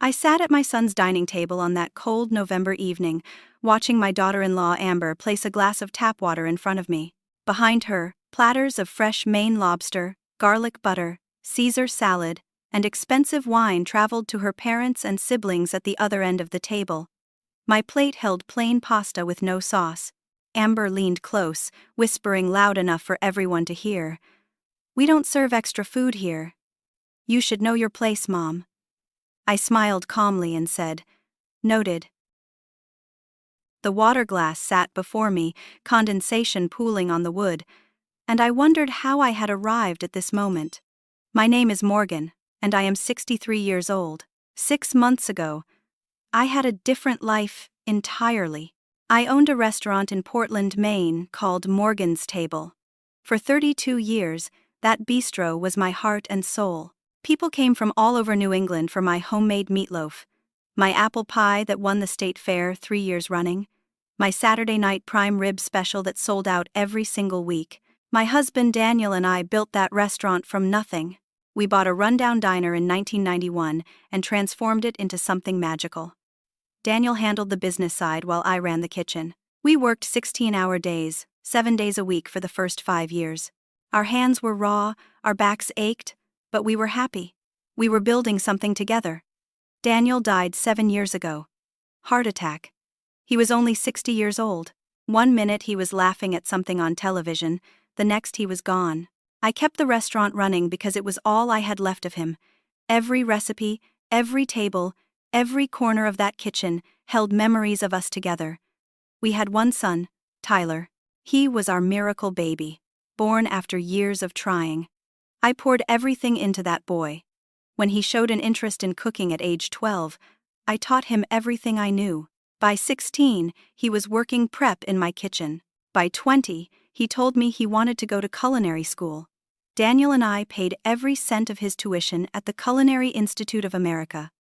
I sat at my son's dining table on that cold November evening, watching my daughter-in-law Amber place a glass of tap water in front of me. Behind her, platters of fresh Maine lobster, garlic butter, Caesar salad, and expensive wine traveled to her parents and siblings at the other end of the table. My plate held plain pasta with no sauce. Amber leaned close, whispering loud enough for everyone to hear. "We don't serve extra food here. You should know your place, Mom." I smiled calmly and said, "Noted." The water glass sat before me, condensation pooling on the wood, and I wondered how I had arrived at this moment. My name is Morgan, and I am 63 years old. 6 months ago, I had a different life entirely. I owned a restaurant in Portland, Maine called Morgan's Table. For 32 years, that bistro was my heart and soul. People came from all over New England for my homemade meatloaf, my apple pie that won the state fair 3 years running, my Saturday night prime rib special that sold out every single week. My husband Daniel and I built that restaurant from nothing. We bought a rundown diner in 1991 and transformed it into something magical. Daniel handled the business side while I ran the kitchen. We worked 16-hour days, 7 days a week for the first 5 years. Our hands were raw, our backs ached, but we were happy. We were building something together. Daniel died 7 years ago. Heart attack. He was only 60 years old. One minute he was laughing at something on television, the next he was gone. I kept the restaurant running because it was all I had left of him. Every recipe, every table, every corner of that kitchen held memories of us together. We had one son, Tyler. He was our miracle baby, born after years of trying. I poured everything into that boy. When he showed an interest in cooking at age 12, I taught him everything I knew. By 16, he was working prep in my kitchen. By 20, he told me he wanted to go to culinary school. Daniel and I paid every cent of his tuition at the Culinary Institute of America.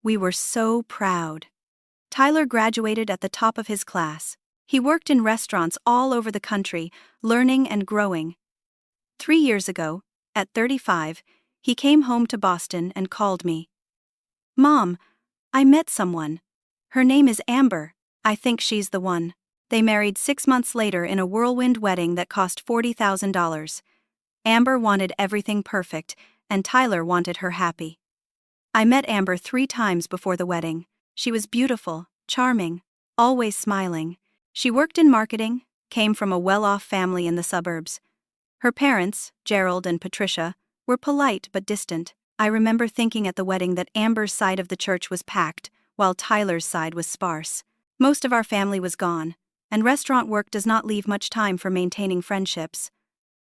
We were so proud. Tyler graduated at the top of his class. He worked in restaurants all over the country, learning and growing. 3 years ago, at 35, he came home to Boston and called me. "Mom, I met someone. Her name is Amber. I think she's the one." They married 6 months later in a whirlwind wedding that cost $40,000. Amber wanted everything perfect, and Tyler wanted her happy. I met Amber 3 times before the wedding. She was beautiful, charming, always smiling. She worked in marketing, came from a well-off family in the suburbs. Her parents, Gerald and Patricia, were polite but distant. I remember thinking at the wedding that Amber's side of the church was packed, while Tyler's side was sparse. Most of our family was gone, and restaurant work does not leave much time for maintaining friendships.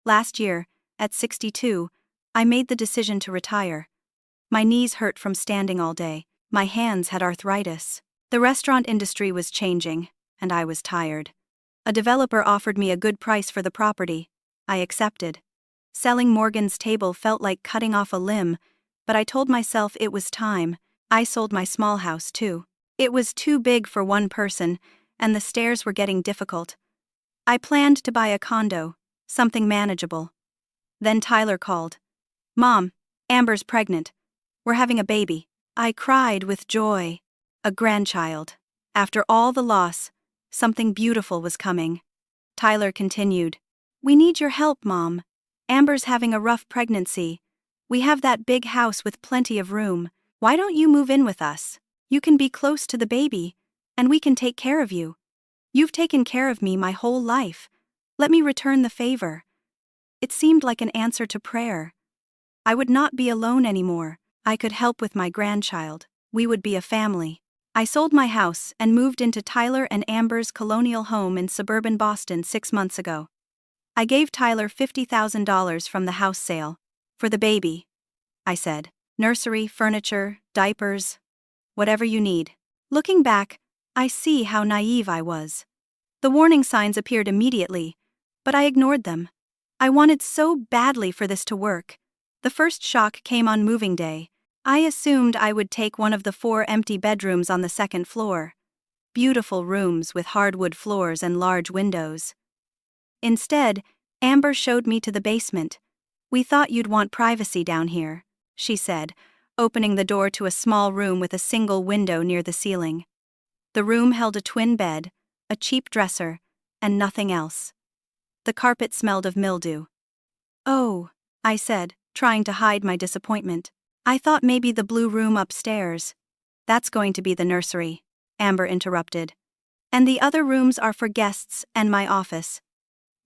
Last year, at 62, I made the decision to retire. My knees hurt from standing all day. My hands had arthritis. The restaurant industry was changing, and I was tired. A developer offered me a good price for the property. I accepted. Selling Morgan's Table felt like cutting off a limb, but I told myself it was time. I sold my small house too. It was too big for one person, and the stairs were getting difficult. I planned to buy a condo, something manageable. Then Tyler called. "Mom, Amber's pregnant. We're having a baby." I cried with joy. A grandchild. After all the loss, something beautiful was coming. Tyler continued. "We need your help, Mom. Amber's having a rough pregnancy. We have that big house with plenty of room. Why don't you move in with us? You can be close to the baby, and we can take care of you. You've taken care of me my whole life. Let me return the favor." It seemed like an answer to prayer. I would not be alone anymore. I could help with my grandchild. We would be a family. I sold my house and moved into Tyler and Amber's colonial home in suburban Boston 6 months ago. I gave Tyler $50,000 from the house sale. "For the baby," I said. "Nursery, furniture, diapers, whatever you need." Looking back, I see how naive I was. The warning signs appeared immediately, but I ignored them. I wanted so badly for this to work. The first shock came on moving day. I assumed I would take one of the 4 empty bedrooms on the second floor. Beautiful rooms with hardwood floors and large windows. Instead, Amber showed me to the basement. "We thought you'd want privacy down here," she said, opening the door to a small room with a single window near the ceiling. The room held a twin bed, a cheap dresser, and nothing else. The carpet smelled of mildew. "Oh," I said, trying to hide my disappointment. "I thought maybe the blue room upstairs." "That's going to be the nursery," Amber interrupted. "And the other rooms are for guests and my office.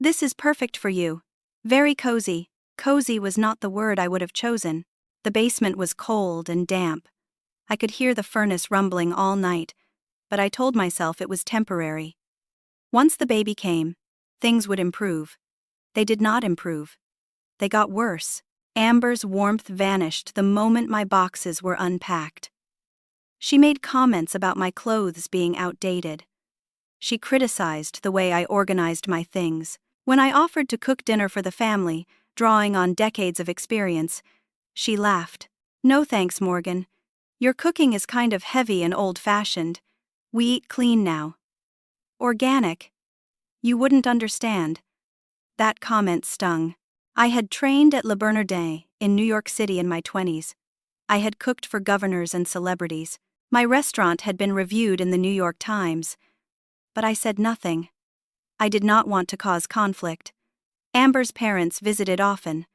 This is perfect for you. Very cozy." Cozy was not the word I would have chosen. The basement was cold and damp. I could hear the furnace rumbling all night, but I told myself it was temporary. Once the baby came, things would improve. They did not improve. They got worse. Amber's warmth vanished the moment my boxes were unpacked. She made comments about my clothes being outdated. She criticized the way I organized my things. When I offered to cook dinner for the family, drawing on decades of experience, she laughed. "No thanks, Morgan. Your cooking is kind of heavy and old-fashioned. We eat clean now." "Organic." "You wouldn't understand." That comment stung. I had trained at Le Bernardin in New York City in my 20s. I had cooked for governors and celebrities. My restaurant had been reviewed in the New York Times. But I said nothing. I did not want to cause conflict. Amber's parents visited often.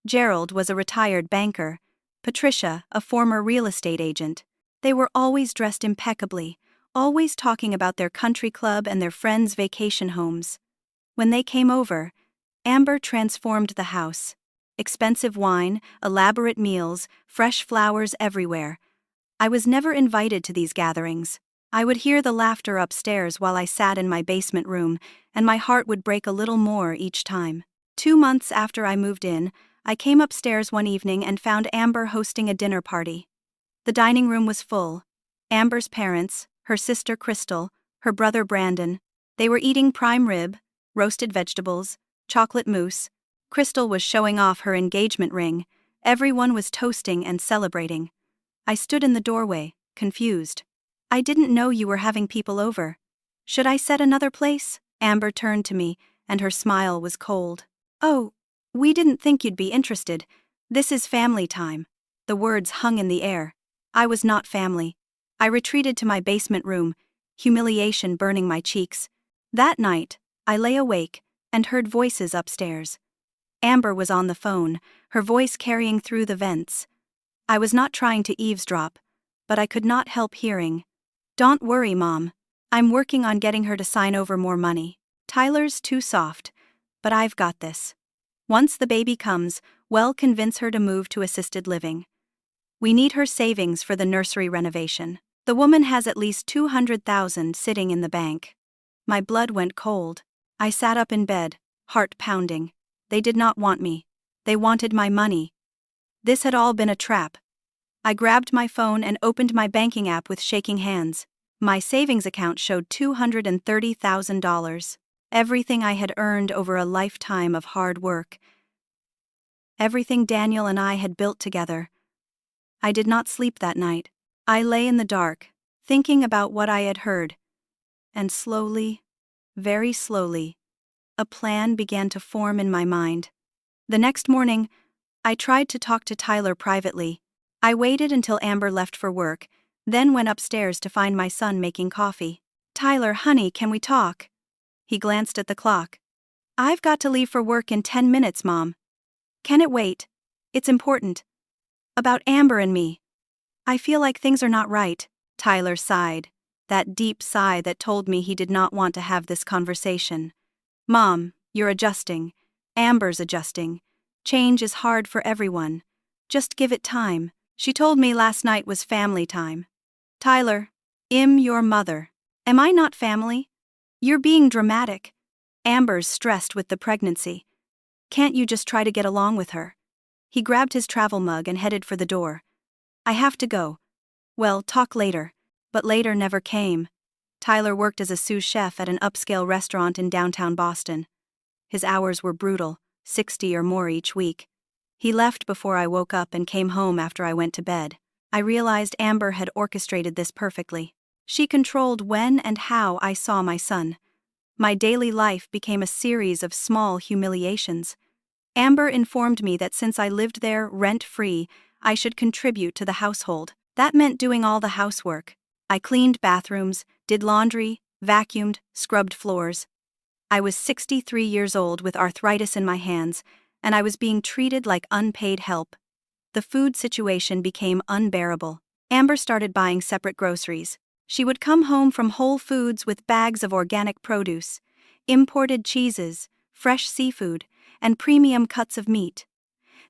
Gerald was a retired banker, Patricia a former real estate agent. They were always dressed impeccably, always talking about their country club and their friends' vacation homes. When they came over, Amber transformed the house. Expensive wine, elaborate meals, fresh flowers everywhere. I was never invited to these gatherings. I would hear the laughter upstairs while I sat in my basement room, and my heart would break a little more each time. 2 months after I moved in, I came upstairs one evening and found Amber hosting a dinner party. The dining room was full. Amber's parents, her sister Crystal, her brother Brandon. They were eating prime rib, roasted vegetables, chocolate mousse. Crystal was showing off her engagement ring. Everyone was toasting and celebrating. I stood in the doorway, confused. "I didn't know you were having people over. Should I set another place?" Amber turned to me, and her smile was cold. "Oh, we didn't think you'd be interested. This is family time." The words hung in the air. I was not family. I retreated to my basement room, humiliation burning my cheeks. That night, I lay awake and heard voices upstairs. Amber was on the phone, her voice carrying through the vents. I was not trying to eavesdrop, but I could not help hearing. "Don't worry, Mom. I'm working on getting her to sign over more money. Tyler's too soft, but I've got this. Once the baby comes, we'll convince her to move to assisted living. We need her savings for the nursery renovation. The woman has at least $200,000 sitting in the bank." My blood went cold. I sat up in bed, heart pounding. They did not want me. They wanted my money. This had all been a trap. I grabbed my phone and opened my banking app with shaking hands. My savings account showed $230,000. Everything I had earned over a lifetime of hard work. Everything Daniel and I had built together. I did not sleep that night. I lay in the dark, thinking about what I had heard. And slowly, very slowly, a plan began to form in my mind. The next morning, I tried to talk to Tyler privately. I waited until Amber left for work, then went upstairs to find my son making coffee. "Tyler, honey, can we talk?" He glanced at the clock. "I've got to leave for work in 10 minutes, Mom." "Can it wait? It's important. About Amber and me. I feel like things are not right." Tyler sighed, that deep sigh that told me he did not want to have this conversation. "Mom, you're adjusting. Amber's adjusting. Change is hard for everyone. Just give it time. She told me last night was family time." "Tyler, I'm your mother. Am I not family? You're being dramatic. Amber's stressed with the pregnancy. Can't you just try to get along with her?" He grabbed his travel mug and headed for the door. "I have to go." "Well, talk later." But later never came. Tyler worked as a sous chef at an upscale restaurant in downtown Boston. His hours were brutal, 60 or more each week. He left before I woke up and came home after I went to bed. I realized Amber had orchestrated this perfectly. She controlled when and how I saw my son. My daily life became a series of small humiliations. Amber informed me that since I lived there rent-free, I should contribute to the household. That meant doing all the housework. I cleaned bathrooms, did laundry, vacuumed, scrubbed floors. I was 63 years old with arthritis in my hands, and I was being treated like unpaid help. The food situation became unbearable. Amber started buying separate groceries. She would come home from Whole Foods with bags of organic produce, imported cheeses, fresh seafood, and premium cuts of meat.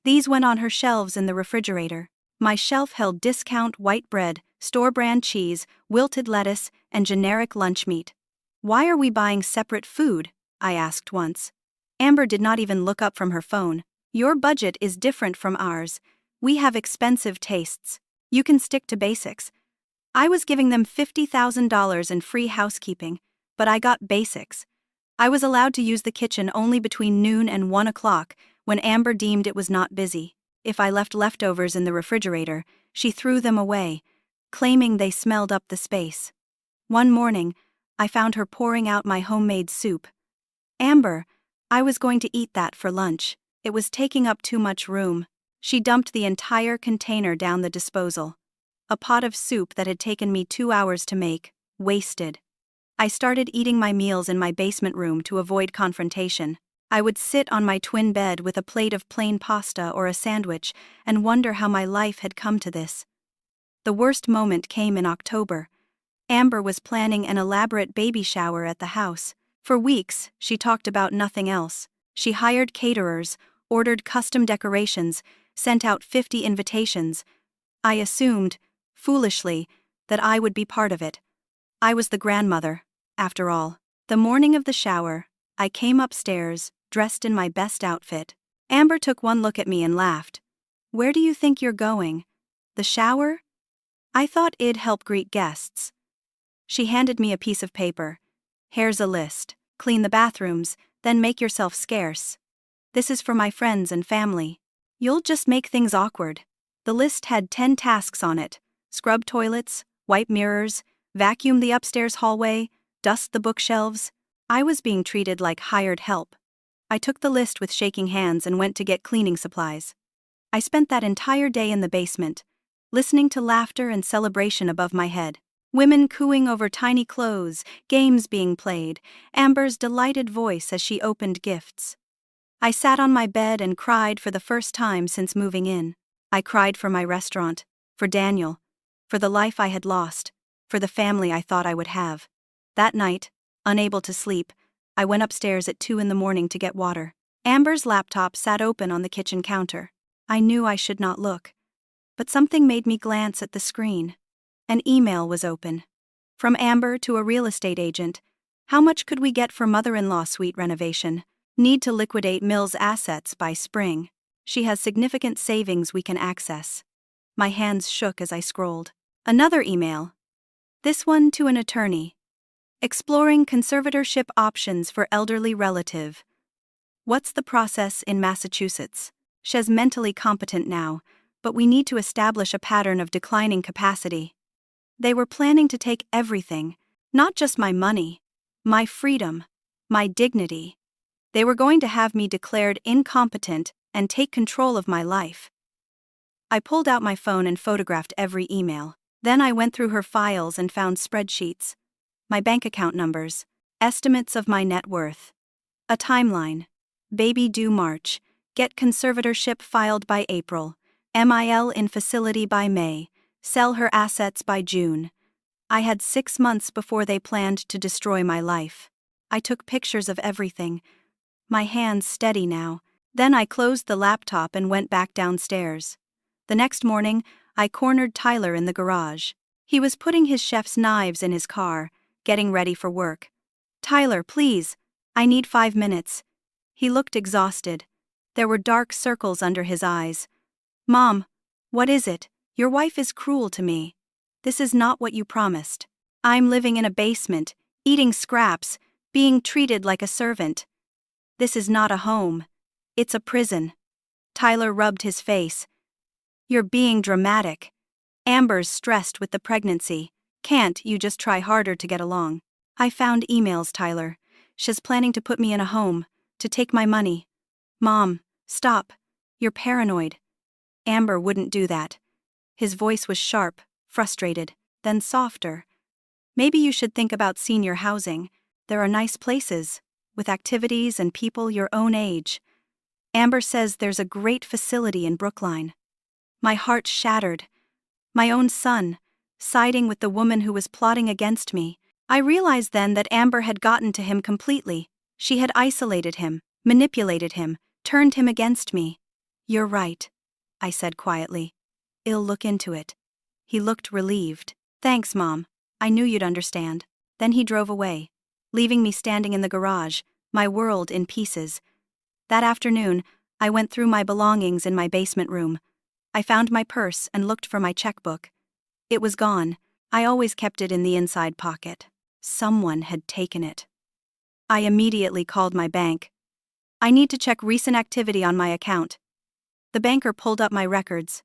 These went on her shelves in the refrigerator. My shelf held discount white bread, store-brand cheese, wilted lettuce, and generic lunch meat. "Why are we buying separate food?" I asked once. Amber did not even look up from her phone. "Your budget is different from ours. We have expensive tastes. You can stick to basics." I was giving them $50,000 in free housekeeping, but I got basics. I was allowed to use the kitchen only between noon and 1 o'clock, when Amber deemed it was not busy. If I left leftovers in the refrigerator, she threw them away, claiming they smelled up the space. One morning, I found her pouring out my homemade soup. "Amber, I was going to eat that for lunch. It was taking up too much room." She dumped the entire container down the disposal. A pot of soup that had taken me 2 hours to make, wasted. I started eating my meals in my basement room to avoid confrontation. I would sit on my twin bed with a plate of plain pasta or a sandwich and wonder how my life had come to this. The worst moment came in October. Amber was planning an elaborate baby shower at the house. For weeks, she talked about nothing else. She hired caterers, ordered custom decorations, sent out 50 invitations. I assumed, foolishly, that I would be part of it. I was the grandmother, after all. The morning of the shower, I came upstairs, dressed in my best outfit. Amber took one look at me and laughed. "Where do you think you're going? The shower?" I thought it'd help greet guests. She handed me a piece of paper. "Here's a list. Clean the bathrooms, then make yourself scarce. This is for my friends and family. You'll just make things awkward." The list had 10 tasks on it: scrub toilets, wipe mirrors, vacuum the upstairs hallway, dust the bookshelves. I was being treated like hired help. I took the list with shaking hands and went to get cleaning supplies. I spent that entire day in the basement, listening to laughter and celebration above my head. Women cooing over tiny clothes, games being played, Amber's delighted voice as she opened gifts. I sat on my bed and cried for the first time since moving in. I cried for my restaurant, for Daniel, for the life I had lost, for the family I thought I would have. That night, unable to sleep, I went upstairs at 2 a.m. to get water. Amber's laptop sat open on the kitchen counter. I knew I should not look, but something made me glance at the screen. An email was open. From Amber to a real estate agent. "How much could we get for mother-in-law suite renovation? Need to liquidate Mill's assets by spring. She has significant savings we can access." My hands shook as I scrolled. Another email. This one to an attorney. "Exploring conservatorship options for elderly relative. What's the process in Massachusetts? She's mentally competent now, but we need to establish a pattern of declining capacity." They were planning to take everything, not just my money, my freedom, my dignity. They were going to have me declared incompetent and take control of my life. I pulled out my phone and photographed every email. Then I went through her files and found spreadsheets, my bank account numbers, estimates of my net worth, a timeline. Baby due March, get conservatorship filed by April, MIL in facility by May, sell her assets by June. I had 6 months before they planned to destroy my life. I took pictures of everything, my hands steady now. Then I closed the laptop and went back downstairs. The next morning, I cornered Tyler in the garage. He was putting his chef's knives in his car, getting ready for work. "Tyler, please, I need 5 minutes." He looked exhausted. There were dark circles under his eyes. "Mom, what is it? Your wife is cruel to me. This is not what you promised. I'm living in a basement, eating scraps, being treated like a servant. This is not a home. It's a prison." Tyler rubbed his face. "You're being dramatic. Amber's stressed with the pregnancy. Can't you just try harder to get along?" "I found emails, Tyler. She's planning to put me in a home, to take my money." "Mom, stop. You're paranoid." Amber wouldn't do that. His voice was sharp, frustrated, then softer. Maybe you should think about senior housing. There are nice places, with activities and people your own age. Amber says there's a great facility in Brookline. My heart shattered. My own son, siding with the woman who was plotting against me. I realized then that Amber had gotten to him completely. She had isolated him, manipulated him, turned him against me. You're right, I said quietly. I'll look into it. He looked relieved. Thanks, Mom. I knew you'd understand. Then he drove away, leaving me standing in the garage, my world in pieces. That afternoon, I went through my belongings in my basement room. I found my purse and looked for my checkbook. It was gone. I always kept it in the inside pocket. Someone had taken it. I immediately called my bank. I need to check recent activity on my account. The banker pulled up my records.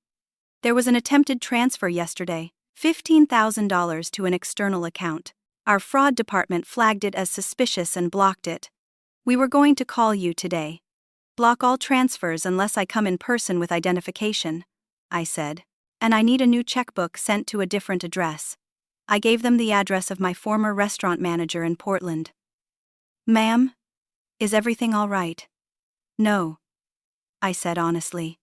There was an attempted transfer yesterday, $15,000 to an external account. Our fraud department flagged it as suspicious and blocked it. We were going to call you today. Block all transfers unless I come in person with identification, I said. And I need a new checkbook sent to a different address. I gave them the address of my former restaurant manager in Portland. Ma'am, is everything all right? No, I said honestly.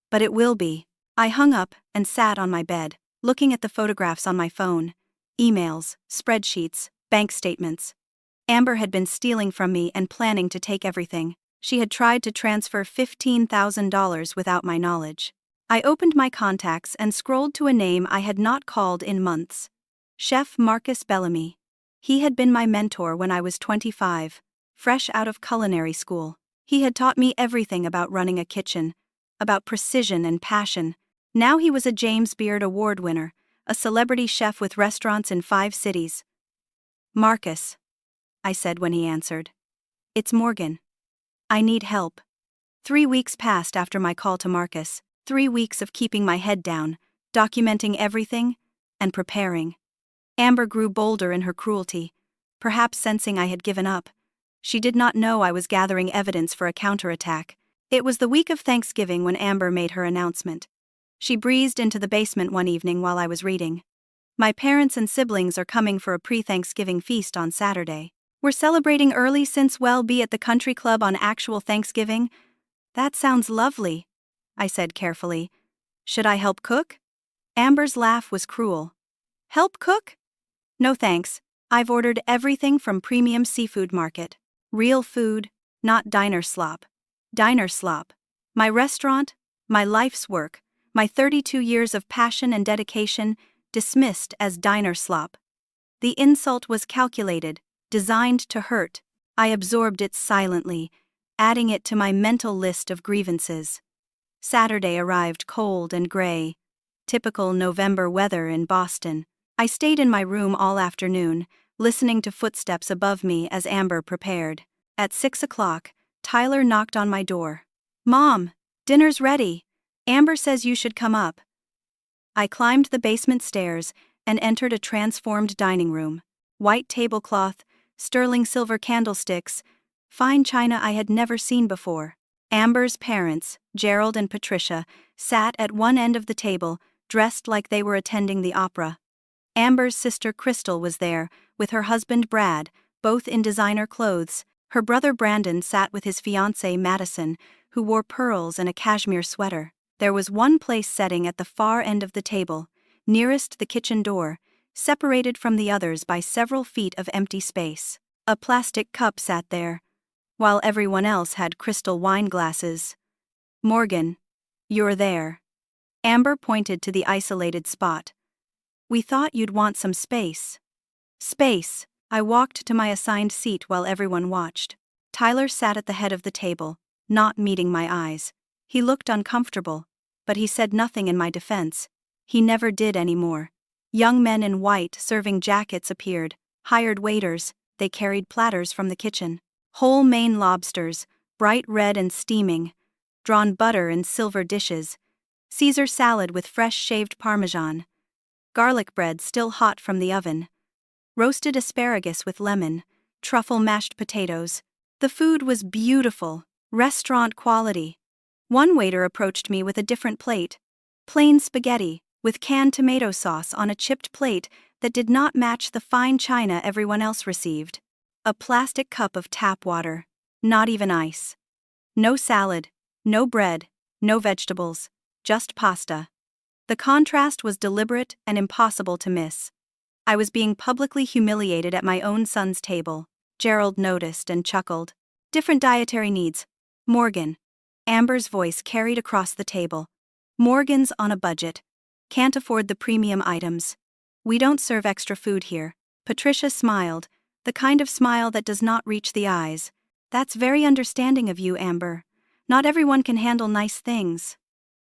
But it will be. I hung up and sat on my bed, looking at the photographs on my phone, emails, spreadsheets, bank statements. Amber had been stealing from me and planning to take everything. She had tried to transfer $15,000 without my knowledge. I opened my contacts and scrolled to a name I had not called in months. Chef Marcus Bellamy. He had been my mentor when I was 25, fresh out of culinary school. He had taught me everything about running a kitchen, about precision and passion. Now he was a James Beard Award winner, a celebrity chef with restaurants in 5 cities. Marcus, I said when he answered. It's Morgan. I need help. 3 weeks passed after my call to Marcus, 3 weeks of keeping my head down, documenting everything, and preparing. Amber grew bolder in her cruelty, perhaps sensing I had given up. She did not know I was gathering evidence for a counterattack. It was the week of Thanksgiving when Amber made her announcement. She breezed into the basement one evening while I was reading. My parents and siblings are coming for a pre-Thanksgiving feast on Saturday. We're celebrating early since we'll be at the country club on actual Thanksgiving. That sounds lovely, I said carefully. Should I help cook? Amber's laugh was cruel. Help cook? No thanks. I've ordered everything from premium seafood market. Real food, not diner slop. Diner slop. My restaurant, my life's work, my 32 years of passion and dedication, dismissed as diner slop. The insult was calculated, designed to hurt. I absorbed it silently, adding it to my mental list of grievances. Saturday arrived cold and gray. Typical November weather in Boston. I stayed in my room all afternoon, listening to footsteps above me as Amber prepared. At 6 o'clock, Tyler knocked on my door. Mom, dinner's ready. Amber says you should come up. I climbed the basement stairs and entered a transformed dining room. White tablecloth, sterling silver candlesticks, fine china I had never seen before. Amber's parents, Gerald and Patricia, sat at one end of the table, dressed like they were attending the opera. Amber's sister Crystal was there, with her husband Brad, both in designer clothes. Her brother Brandon sat with his fiancée Madison, who wore pearls and a cashmere sweater. There was one place setting at the far end of the table, nearest the kitchen door, separated from the others by several feet of empty space. A plastic cup sat there, while everyone else had crystal wine glasses. Morgan, you're there. Amber pointed to the isolated spot. We thought you'd want some space. Space. I walked to my assigned seat while everyone watched. Tyler sat at the head of the table, not meeting my eyes. He looked uncomfortable, but he said nothing in my defense. He never did anymore. Young men in white serving jackets appeared, hired waiters. They carried platters from the kitchen. Whole Maine lobsters, bright red and steaming, drawn butter in silver dishes, Caesar salad with fresh shaved Parmesan, garlic bread still hot from the oven, roasted asparagus with lemon, truffle mashed potatoes. The food was beautiful, restaurant quality. One waiter approached me with a different plate. Plain spaghetti, with canned tomato sauce on a chipped plate that did not match the fine china everyone else received. A plastic cup of tap water. Not even ice. No salad, no bread, no vegetables, just pasta. The contrast was deliberate and impossible to miss. I was being publicly humiliated at my own son's table. Gerald noticed and chuckled. Different dietary needs. Morgan. Amber's voice carried across the table. Morgan's on a budget. Can't afford the premium items. We don't serve extra food here. Patricia smiled, the kind of smile that does not reach the eyes. That's very understanding of you, Amber. Not everyone can handle nice things.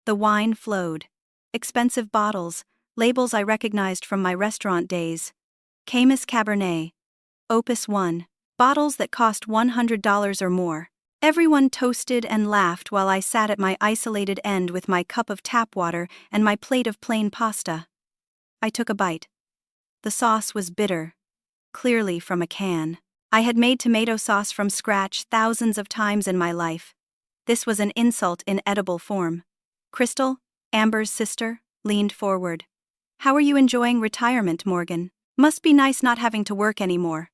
The wine flowed. Expensive bottles, labels I recognized from my restaurant days. Camus Cabernet. Opus 1. Bottles that cost $100 or more. Everyone toasted and laughed while I sat at my isolated end with my cup of tap water and my plate of plain pasta. I took a bite. The sauce was bitter. Clearly from a can. I had made tomato sauce from scratch thousands of times in my life. This was an insult in edible form. Crystal, Amber's sister, leaned forward. How are you enjoying retirement, Morgan? Must be nice not having to work anymore.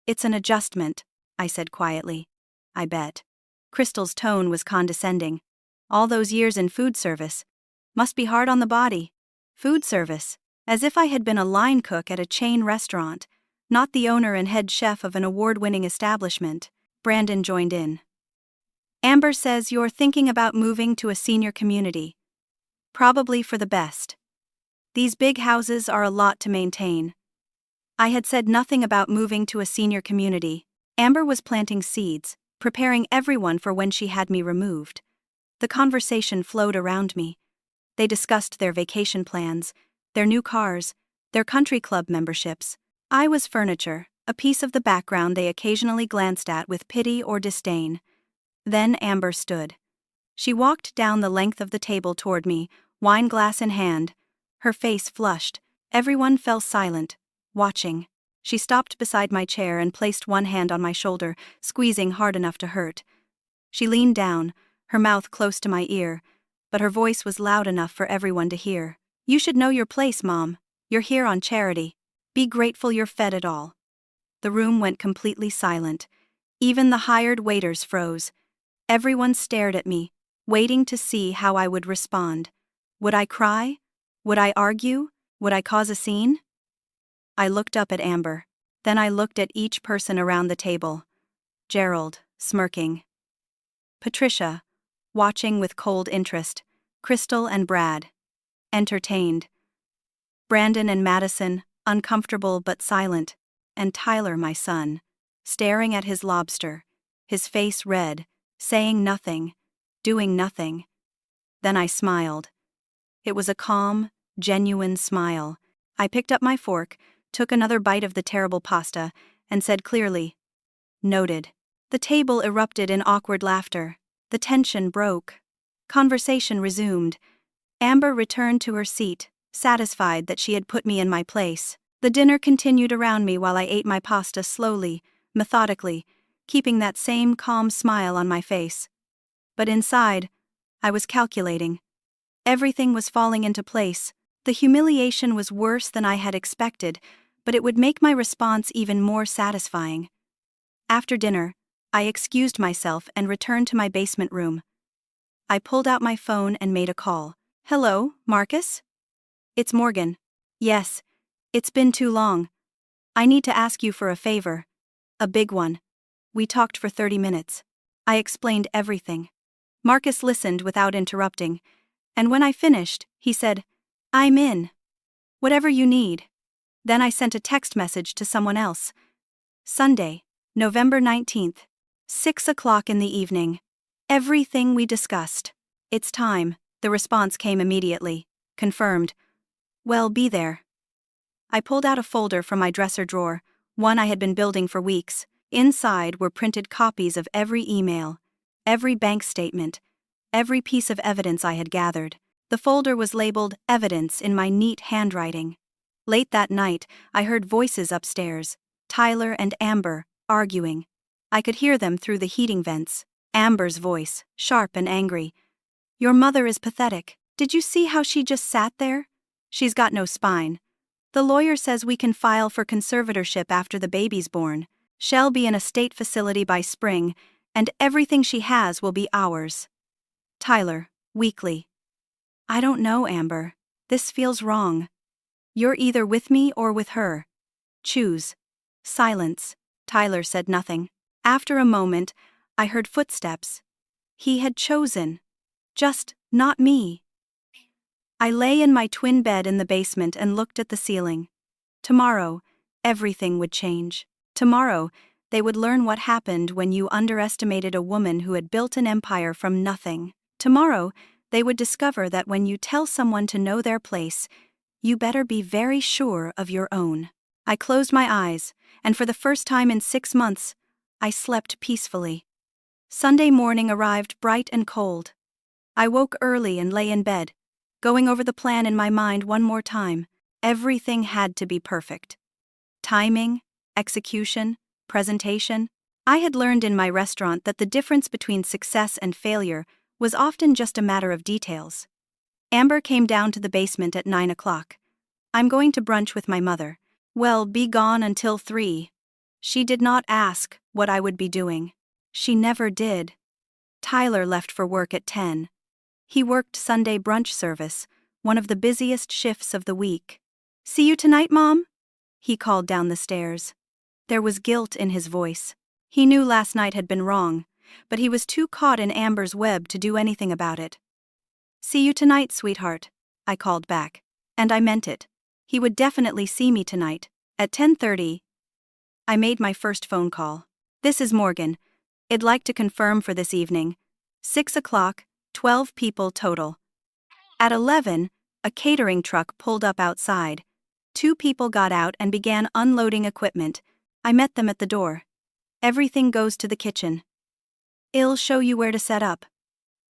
It's an adjustment, I said quietly. I bet. Crystal's tone was condescending. All those years in food service. Must be hard on the body. Food service. As if I had been a line cook at a chain restaurant, not the owner and head chef of an award-winning establishment. Brandon joined in. Amber says you're thinking about moving to a senior community. Probably for the best. These big houses are a lot to maintain. I had said nothing about moving to a senior community. Amber was planting seeds, preparing everyone for when she had me removed. The conversation flowed around me. They discussed their vacation plans, their new cars, their country club memberships. I was furniture, a piece of the background they occasionally glanced at with pity or disdain. Then Amber stood. She walked down the length of the table toward me, wine glass in hand. Her face flushed. Everyone fell silent, watching. She stopped beside my chair and placed one hand on my shoulder, squeezing hard enough to hurt. She leaned down, her mouth close to my ear, but her voice was loud enough for everyone to hear. You should know your place, Mom. You're here on charity. Be grateful you're fed at all. The room went completely silent. Even the hired waiters froze. Everyone stared at me, waiting to see how I would respond. Would I cry? Would I argue? Would I cause a scene? I looked up at Amber. Then I looked at each person around the table. Gerald, smirking. Patricia, watching with cold interest. Crystal and Brad, entertained. Brandon and Madison, uncomfortable but silent. And Tyler, my son, staring at his lobster, his face red, saying nothing, doing nothing. Then I smiled. It was a calm, genuine smile. I picked up my fork, took another bite of the terrible pasta, and said clearly, "Noted." The table erupted in awkward laughter. The tension broke. Conversation resumed. Amber returned to her seat, satisfied that she had put me in my place. The dinner continued around me while I ate my pasta slowly, methodically, keeping that same calm smile on my face. But inside, I was calculating. Everything was falling into place. The humiliation was worse than I had expected, but it would make my response even more satisfying. After dinner, I excused myself and returned to my basement room. I pulled out my phone and made a call. "Hello, Marcus? It's Morgan." "Yes. It's been too long. I need to ask you for a favor. A big one." We talked for 30 minutes. I explained everything. Marcus listened without interrupting, and when I finished, he said, "I'm in. Whatever you need." Then I sent a text message to someone else. Sunday, November 19th, 6 o'clock in the evening. Everything we discussed. "It's time." The response came immediately. Confirmed. "Well, be there." I pulled out a folder from my dresser drawer, one I had been building for weeks. Inside were printed copies of every email, every bank statement, every piece of evidence I had gathered. The folder was labeled "Evidence" in my neat handwriting. Late that night, I heard voices upstairs, Tyler and Amber, arguing. I could hear them through the heating vents. Amber's voice, sharp and angry. Your mother is pathetic. Did you see how she just sat there? She's got no spine. The lawyer says we can file for conservatorship after the baby's born. She'll be in a state facility by spring, and everything she has will be ours. Tyler, weakly. I don't know, Amber. This feels wrong. You're either with me or with her. Choose. Silence. Tyler said nothing. After a moment, I heard footsteps. He had chosen. Just not me. I lay in my twin bed in the basement and looked at the ceiling. Tomorrow, everything would change. Tomorrow, they would learn what happened when you underestimated a woman who had built an empire from nothing. Tomorrow, they would discover that when you tell someone to know their place, you better be very sure of your own. I closed my eyes, and for the first time in 6 months, I slept peacefully. Sunday morning arrived bright and cold. I woke early and lay in bed, going over the plan in my mind one more time. Everything had to be perfect. Timing, execution, presentation. I had learned in my restaurant that the difference between success and failure was often just a matter of details. Amber came down to the basement at 9 o'clock. I'm going to brunch with my mother. Well, be gone until 3. She did not ask what I would be doing. She never did. Tyler left for work at 10. He worked Sunday brunch service, one of the busiest shifts of the week. See you tonight, Mom? He called down the stairs. There was guilt in his voice. He knew last night had been wrong, but he was too caught in Amber's web to do anything about it. See you tonight, sweetheart, I called back. And I meant it. He would definitely see me tonight, at 10:30. I made my first phone call. This is Morgan. I'd like to confirm for this evening. 6 o'clock, 12 people total. At 11, a catering truck pulled up outside. 2 people got out and began unloading equipment. I met them at the door. Everything goes to the kitchen. I'll show you where to set up.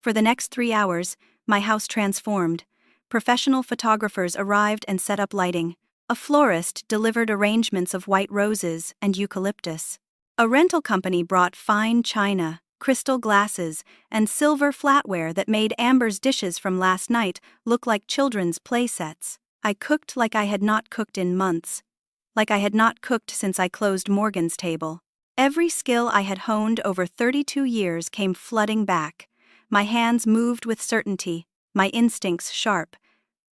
For the next 3 hours, my house transformed. Professional photographers arrived and set up lighting. A florist delivered arrangements of white roses and eucalyptus. A rental company brought fine china, crystal glasses, and silver flatware that made Amber's dishes from last night look like children's play sets. I cooked like I had not cooked in months. Like I had not cooked since I closed Morgan's table. Every skill I had honed over 32 years came flooding back. My hands moved with certainty, my instincts sharp.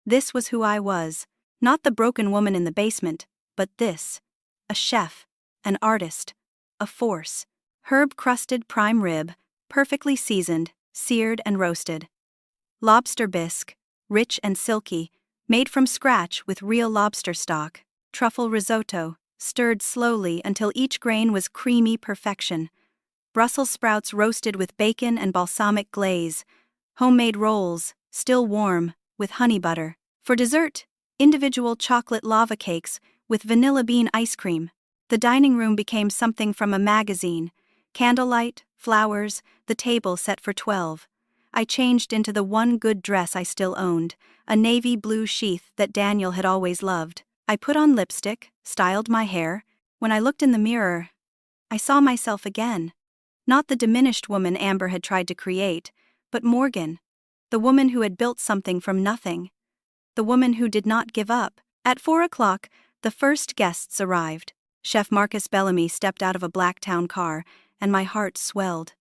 This was who I was, not the broken woman in the basement, but this. A chef, an artist, a force. Herb-crusted prime rib, perfectly seasoned, seared and roasted. Lobster bisque, rich and silky, made from scratch with real lobster stock. Truffle risotto, stirred slowly until each grain was creamy perfection. Brussels sprouts roasted with bacon and balsamic glaze. Homemade rolls, still warm, with honey butter. For dessert, individual chocolate lava cakes with vanilla bean ice cream. The dining room became something from a magazine. Candlelight, flowers, the table set for 12. I changed into the one good dress I still owned, a navy blue sheath that Daniel had always loved. I put on lipstick, styled my hair. When I looked in the mirror, I saw myself again. Not the diminished woman Amber had tried to create, but Morgan, the woman who had built something from nothing. The woman who did not give up. At 4 o'clock, the first guests arrived. Chef Marcus Bellamy stepped out of a black town car, and my heart swelled.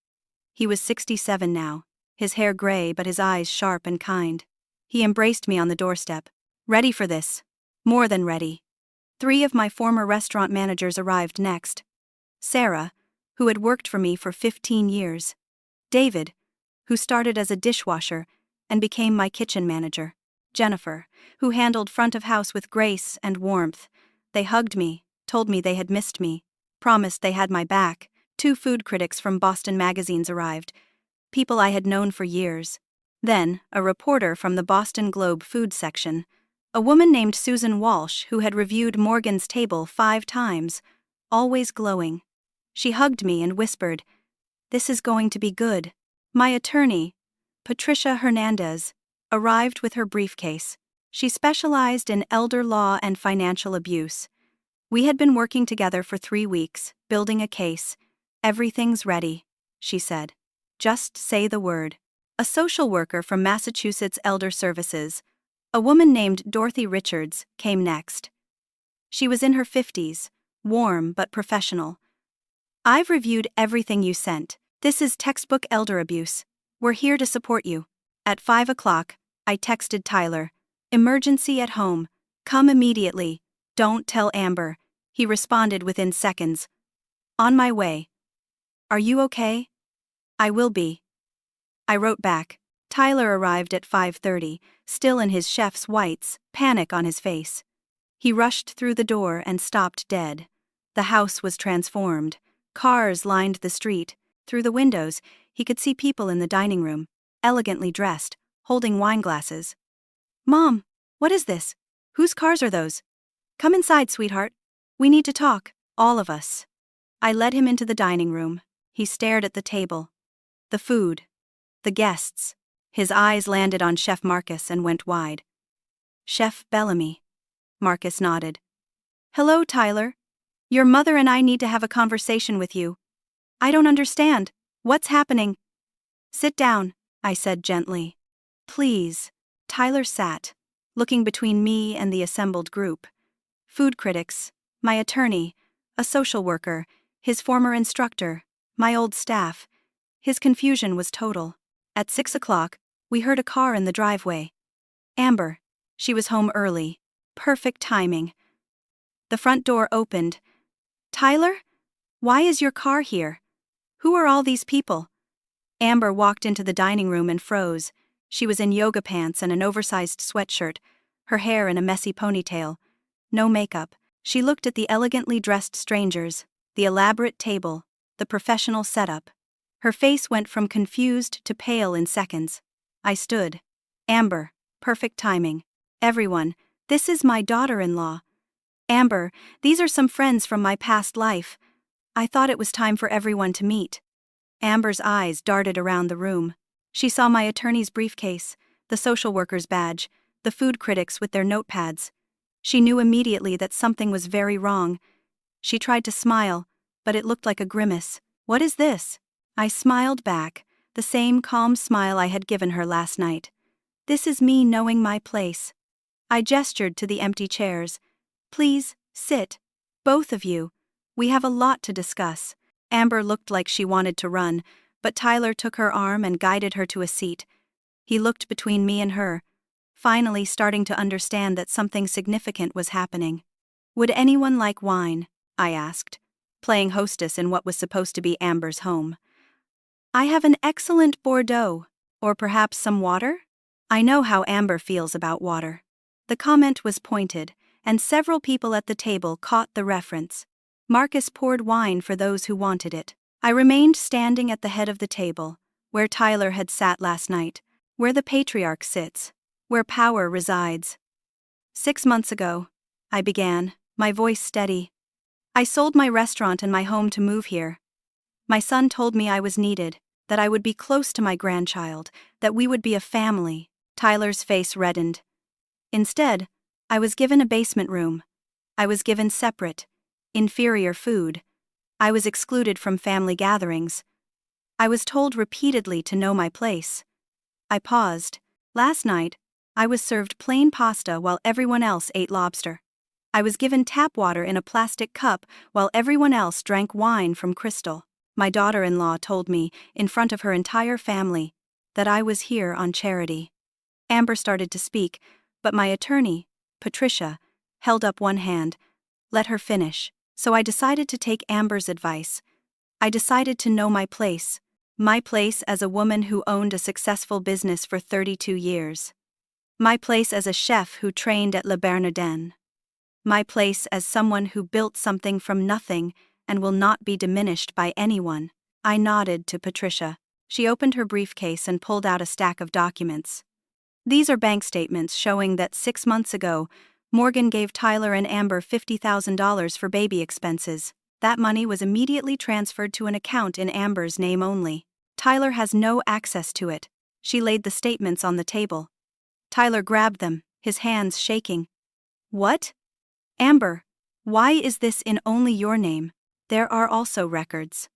He was 67 now, his hair gray but his eyes sharp and kind. He embraced me on the doorstep. Ready for this. More than ready. 3 of my former restaurant managers arrived next. Sarah, who had worked for me for 15 years. David, who started as a dishwasher and became my kitchen manager. Jennifer, who handled front of house with grace and warmth. They hugged me, told me they had missed me, promised they had my back. 2 food critics from Boston magazines arrived, people I had known for years. Then, a reporter from the Boston Globe food section. A woman named Susan Walsh who had reviewed Morgan's table 5 times, always glowing. She hugged me and whispered, "This is going to be good." My attorney, Patricia Hernandez, arrived with her briefcase. She specialized in elder law and financial abuse. We had been working together for 3 weeks, building a case. "Everything's ready," she said. "Just say the word." a social worker from Massachusetts Elder Services. A woman named Dorothy Richards came next. She was in her 50s, warm but professional. "I've reviewed everything you sent. This is textbook elder abuse. We're here to support you." At 5 o'clock, I texted Tyler, "Emergency at home. Come immediately. Don't tell Amber." He responded within seconds, "On my way. Are you okay?" "I will be." I wrote back. Tyler arrived at 5:30, still in his chef's whites, panic on his face. He rushed through the door and stopped dead. The house was transformed. Cars lined the street. Through the windows, he could see people in the dining room, elegantly dressed, holding wine glasses. "Mom, what is this? Whose cars are those? Come inside, sweetheart. We need to talk, all of us." I led him into the dining room. He stared at the table. The food. The guests. His eyes landed on Chef Marcus and went wide. "Chef Bellamy." Marcus nodded. "Hello, Tyler. Your mother and I need to have a conversation with you." "I don't understand. What's happening?" "Sit down," I said gently. "Please." Tyler sat, looking between me and the assembled group. Food critics, my attorney, a social worker, his former instructor, my old staff. His confusion was total. At 6 o'clock, we heard a car in the driveway. Amber. She was home early. Perfect timing. The front door opened. "Tyler? Why is your car here? Who are all these people?" Amber walked into the dining room and froze. She was in yoga pants and an oversized sweatshirt, her hair in a messy ponytail. No makeup. She looked at the elegantly dressed strangers, the elaborate table, the professional setup. Her face went from confused to pale in seconds. I stood. "Amber, perfect timing. Everyone, this is my daughter-in-law. Amber, these are some friends from my past life. I thought it was time for everyone to meet." Amber's eyes darted around the room. She saw my attorney's briefcase, the social worker's badge, the food critics with their notepads. She knew immediately that something was very wrong. She tried to smile, but it looked like a grimace. "What is this?" I smiled back, the same calm smile I had given her last night. "This is me knowing my place." I gestured to the empty chairs. "Please, sit. Both of you. We have a lot to discuss." Amber looked like she wanted to run, but Tyler took her arm and guided her to a seat. He looked between me and her, finally starting to understand that something significant was happening. "Would anyone like wine?" I asked, playing hostess in what was supposed to be Amber's home. "I have an excellent Bordeaux, or perhaps some water?" I know how Amber feels about water. The comment was pointed, and several people at the table caught the reference. Marcus poured wine for those who wanted it. I remained standing at the head of the table, where Tyler had sat last night, where the patriarch sits, where power resides. 6 months ago, I began, my voice steady. I sold my restaurant and my home to move here. My son told me I was needed, that I would be close to my grandchild, that we would be a family. Tyler's face reddened. Instead, I was given a basement room. I was given separate, inferior food. I was excluded from family gatherings. I was told repeatedly to know my place. I paused. Last night, I was served plain pasta while everyone else ate lobster. I was given tap water in a plastic cup while everyone else drank wine from crystal. My daughter-in-law told me, in front of her entire family, that I was here on charity. Amber started to speak, but my attorney, Patricia, held up one hand. Let her finish. So I decided to take Amber's advice. I decided to know my place as a woman who owned a successful business for 32 years. My place as a chef who trained at Le Bernardin. My place as someone who built something from nothing and will not be diminished by anyone. I nodded to Patricia. She opened her briefcase and pulled out a stack of documents. These are bank statements showing that 6 months ago, Morgan gave Tyler and Amber $50,000 for baby expenses. That money was immediately transferred to an account in Amber's name only. Tyler has no access to it. She laid the statements on the table. Tyler grabbed them, his hands shaking. "What? Amber, why is this in only your name? There are also records."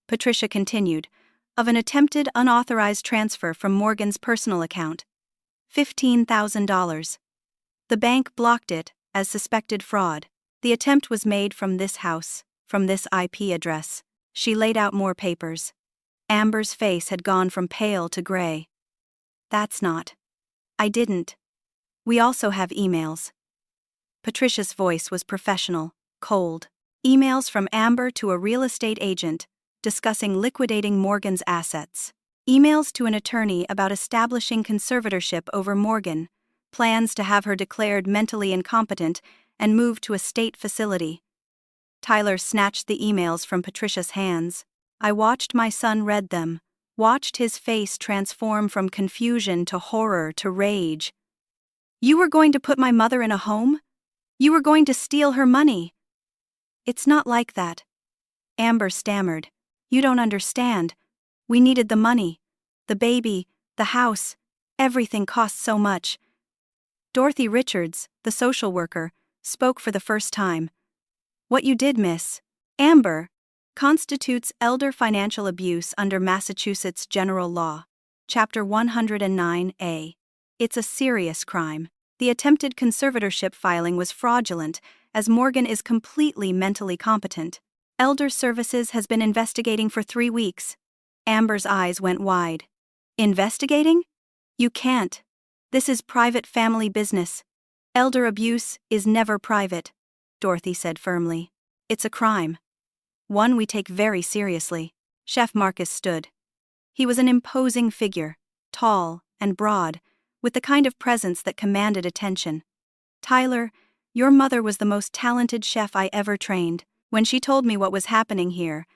Patricia continued. of an attempted unauthorized transfer from Morgan's personal account. $15,000. The bank blocked it as suspected fraud. The attempt was made from this house, from this IP address. She laid out more papers. Amber's face had gone from pale to gray. That's not. I didn't. We also have emails. Patricia's voice was professional, cold. Emails from Amber to a real estate agent, discussing liquidating Morgan's assets. Emails to an attorney about establishing conservatorship over Morgan, plans to have her declared mentally incompetent and moved to a state facility. Tyler snatched the emails from Patricia's hands. I watched my son read them, watched his face transform from confusion to horror to rage. You were going to put my mother in a home? You were going to steal her money? It's not like that. Amber stammered. You don't understand. We needed the money. The baby, the house, everything cost so much. Dorothy Richards, the social worker, spoke for the first time. What you did, Miss Amber, constitutes elder financial abuse under Massachusetts General Law, Chapter 109A. It's a serious crime. The attempted conservatorship filing was fraudulent, as Morgan is completely mentally competent. Elder Services has been investigating for 3 weeks. Amber's eyes went wide. Investigating? You can't. This is private family business. Elder abuse is never private, Dorothy said firmly. It's a crime. One we take very seriously. Chef Marcus stood. He was an imposing figure, tall and broad, with the kind of presence that commanded attention. Tyler, your mother was the most talented chef I ever trained. When she told me what was happening here,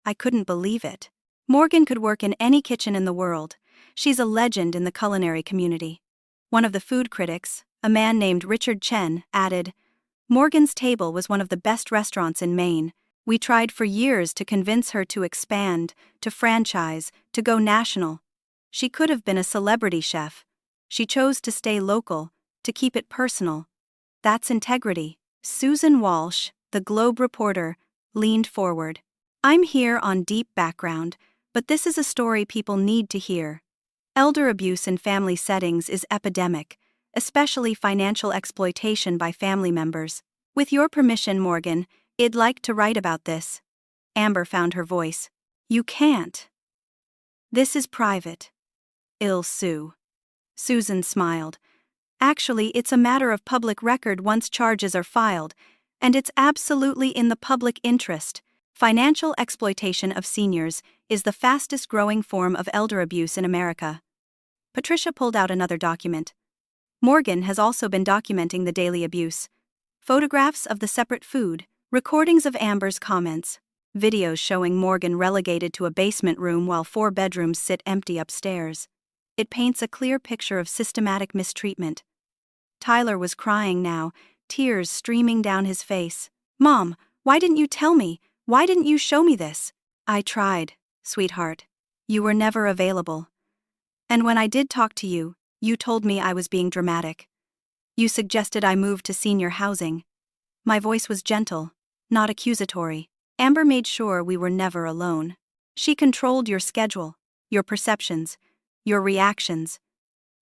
I couldn't believe it. Morgan could work in any kitchen in the world. She's a legend in the culinary community. One of the food critics, a man named Richard Chen, added, Morgan's Table was one of the best restaurants in Maine. We tried for years to convince her to expand, to franchise, to go national. She could have been a celebrity chef. She chose to stay local, to keep it personal. That's integrity. Susan Walsh, the Globe reporter, leaned forward. I'm here on deep background, but this is a story people need to hear. Elder abuse in family settings is epidemic, especially financial exploitation by family members. With your permission, Morgan, I'd like to write about this. Amber found her voice. You can't. This is private. I'll sue. Susan smiled. Actually, it's a matter of public record once charges are filed, and it's absolutely in the public interest. Financial exploitation of seniors is the fastest growing form of elder abuse in America. Patricia pulled out another document. Morgan has also been documenting the daily abuse. Photographs of the separate food, recordings of Amber's comments, videos showing Morgan relegated to a basement room while 4 bedrooms sit empty upstairs. It paints a clear picture of systematic mistreatment. Tyler was crying now, tears streaming down his face. Mom, why didn't you tell me? Why didn't you show me this? I tried, sweetheart. You were never available. And when I did talk to you, you told me I was being dramatic. You suggested I move to senior housing. My voice was gentle, not accusatory. Amber made sure we were never alone. She controlled your schedule, your perceptions, your reactions.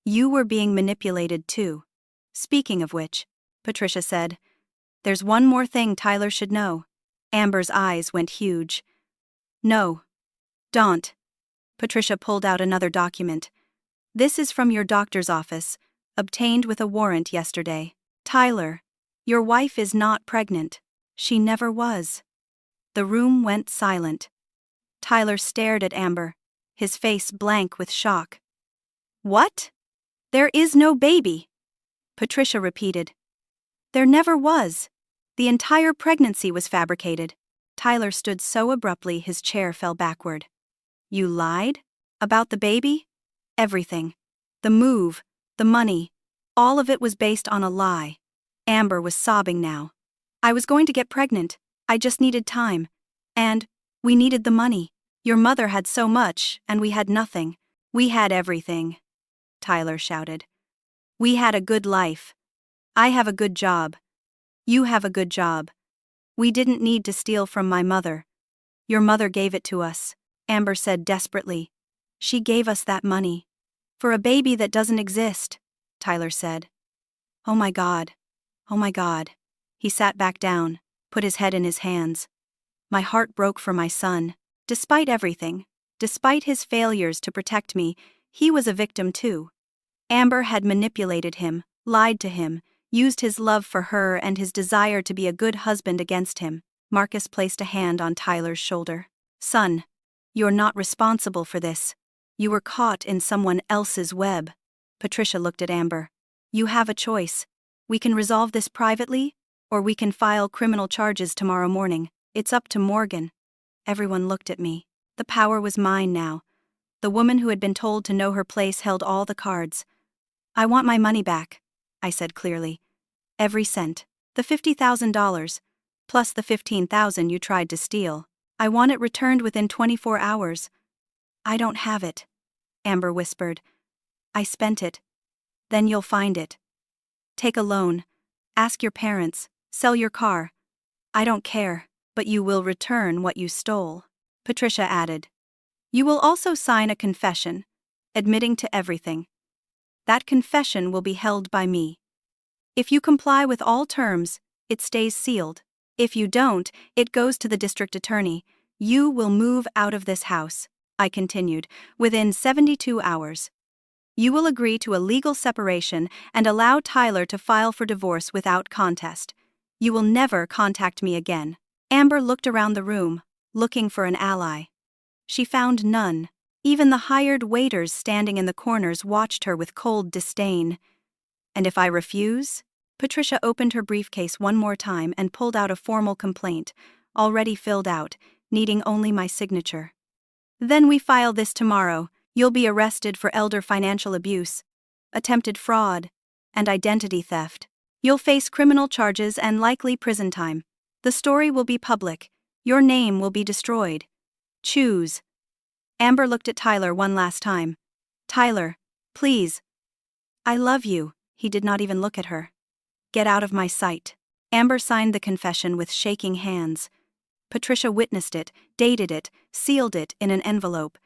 You were being manipulated too. Speaking of which, Patricia said, there's one more thing Tyler should know. Amber's eyes went huge. No. Don't. Patricia pulled out another document. This is from your doctor's office, obtained with a warrant yesterday. Tyler, your wife is not pregnant. She never was. The room went silent. Tyler stared at Amber, his face blank with shock. What? There is no baby. Patricia repeated. There never was. The entire pregnancy was fabricated. Tyler stood so abruptly his chair fell backward. You lied? About the baby? Everything. The move, the money, all of it was based on a lie. Amber was sobbing now. I was going to get pregnant. I just needed time. And we needed the money. Your mother had so much, and we had nothing. We had everything, Tyler shouted. We had a good life. I have a good job. You have a good job. We didn't need to steal from my mother. Your mother gave it to us. Amber said desperately. She gave us that money. For a baby that doesn't exist, Tyler said. Oh my God. Oh my God. He sat back down, put his head in his hands. My heart broke for my son. Despite everything, despite his failures to protect me, he was a victim too. Amber had manipulated him, lied to him, used his love for her and his desire to be a good husband against him. Marcus placed a hand on Tyler's shoulder. Son, you're not responsible for this. You were caught in someone else's web. Patricia looked at Amber. You have a choice. We can resolve this privately, or we can file criminal charges tomorrow morning. It's up to Morgan. Everyone looked at me. The power was mine now. The woman who had been told to know her place held all the cards. I want my money back, I said clearly. Every cent. The $50,000, plus the $15,000 you tried to steal. I want it returned within 24 hours. I don't have it, Amber whispered. I spent it. Then you'll find it. Take a loan. Ask your parents. Sell your car. I don't care, but you will return what you stole, Patricia added. You will also sign a confession, admitting to everything. That confession will be held by me. If you comply with all terms, it stays sealed. If you don't, it goes to the district attorney. You will move out of this house, I continued, within 72 hours. You will agree to a legal separation and allow Tyler to file for divorce without contest. You will never contact me again. Amber looked around the room, looking for an ally. She found none. Even the hired waiters standing in the corners watched her with cold disdain. And if I refuse? Patricia opened her briefcase one more time and pulled out a formal complaint, already filled out, needing only my signature. Then we file this tomorrow. You'll be arrested for elder financial abuse, attempted fraud, and identity theft. You'll face criminal charges and likely prison time. The story will be public. Your name will be destroyed. Choose. Amber looked at Tyler one last time. Tyler, please. I love you. He did not even look at her. Get out of my sight. Amber signed the confession with shaking hands. Patricia witnessed it, dated it, sealed it in an envelope.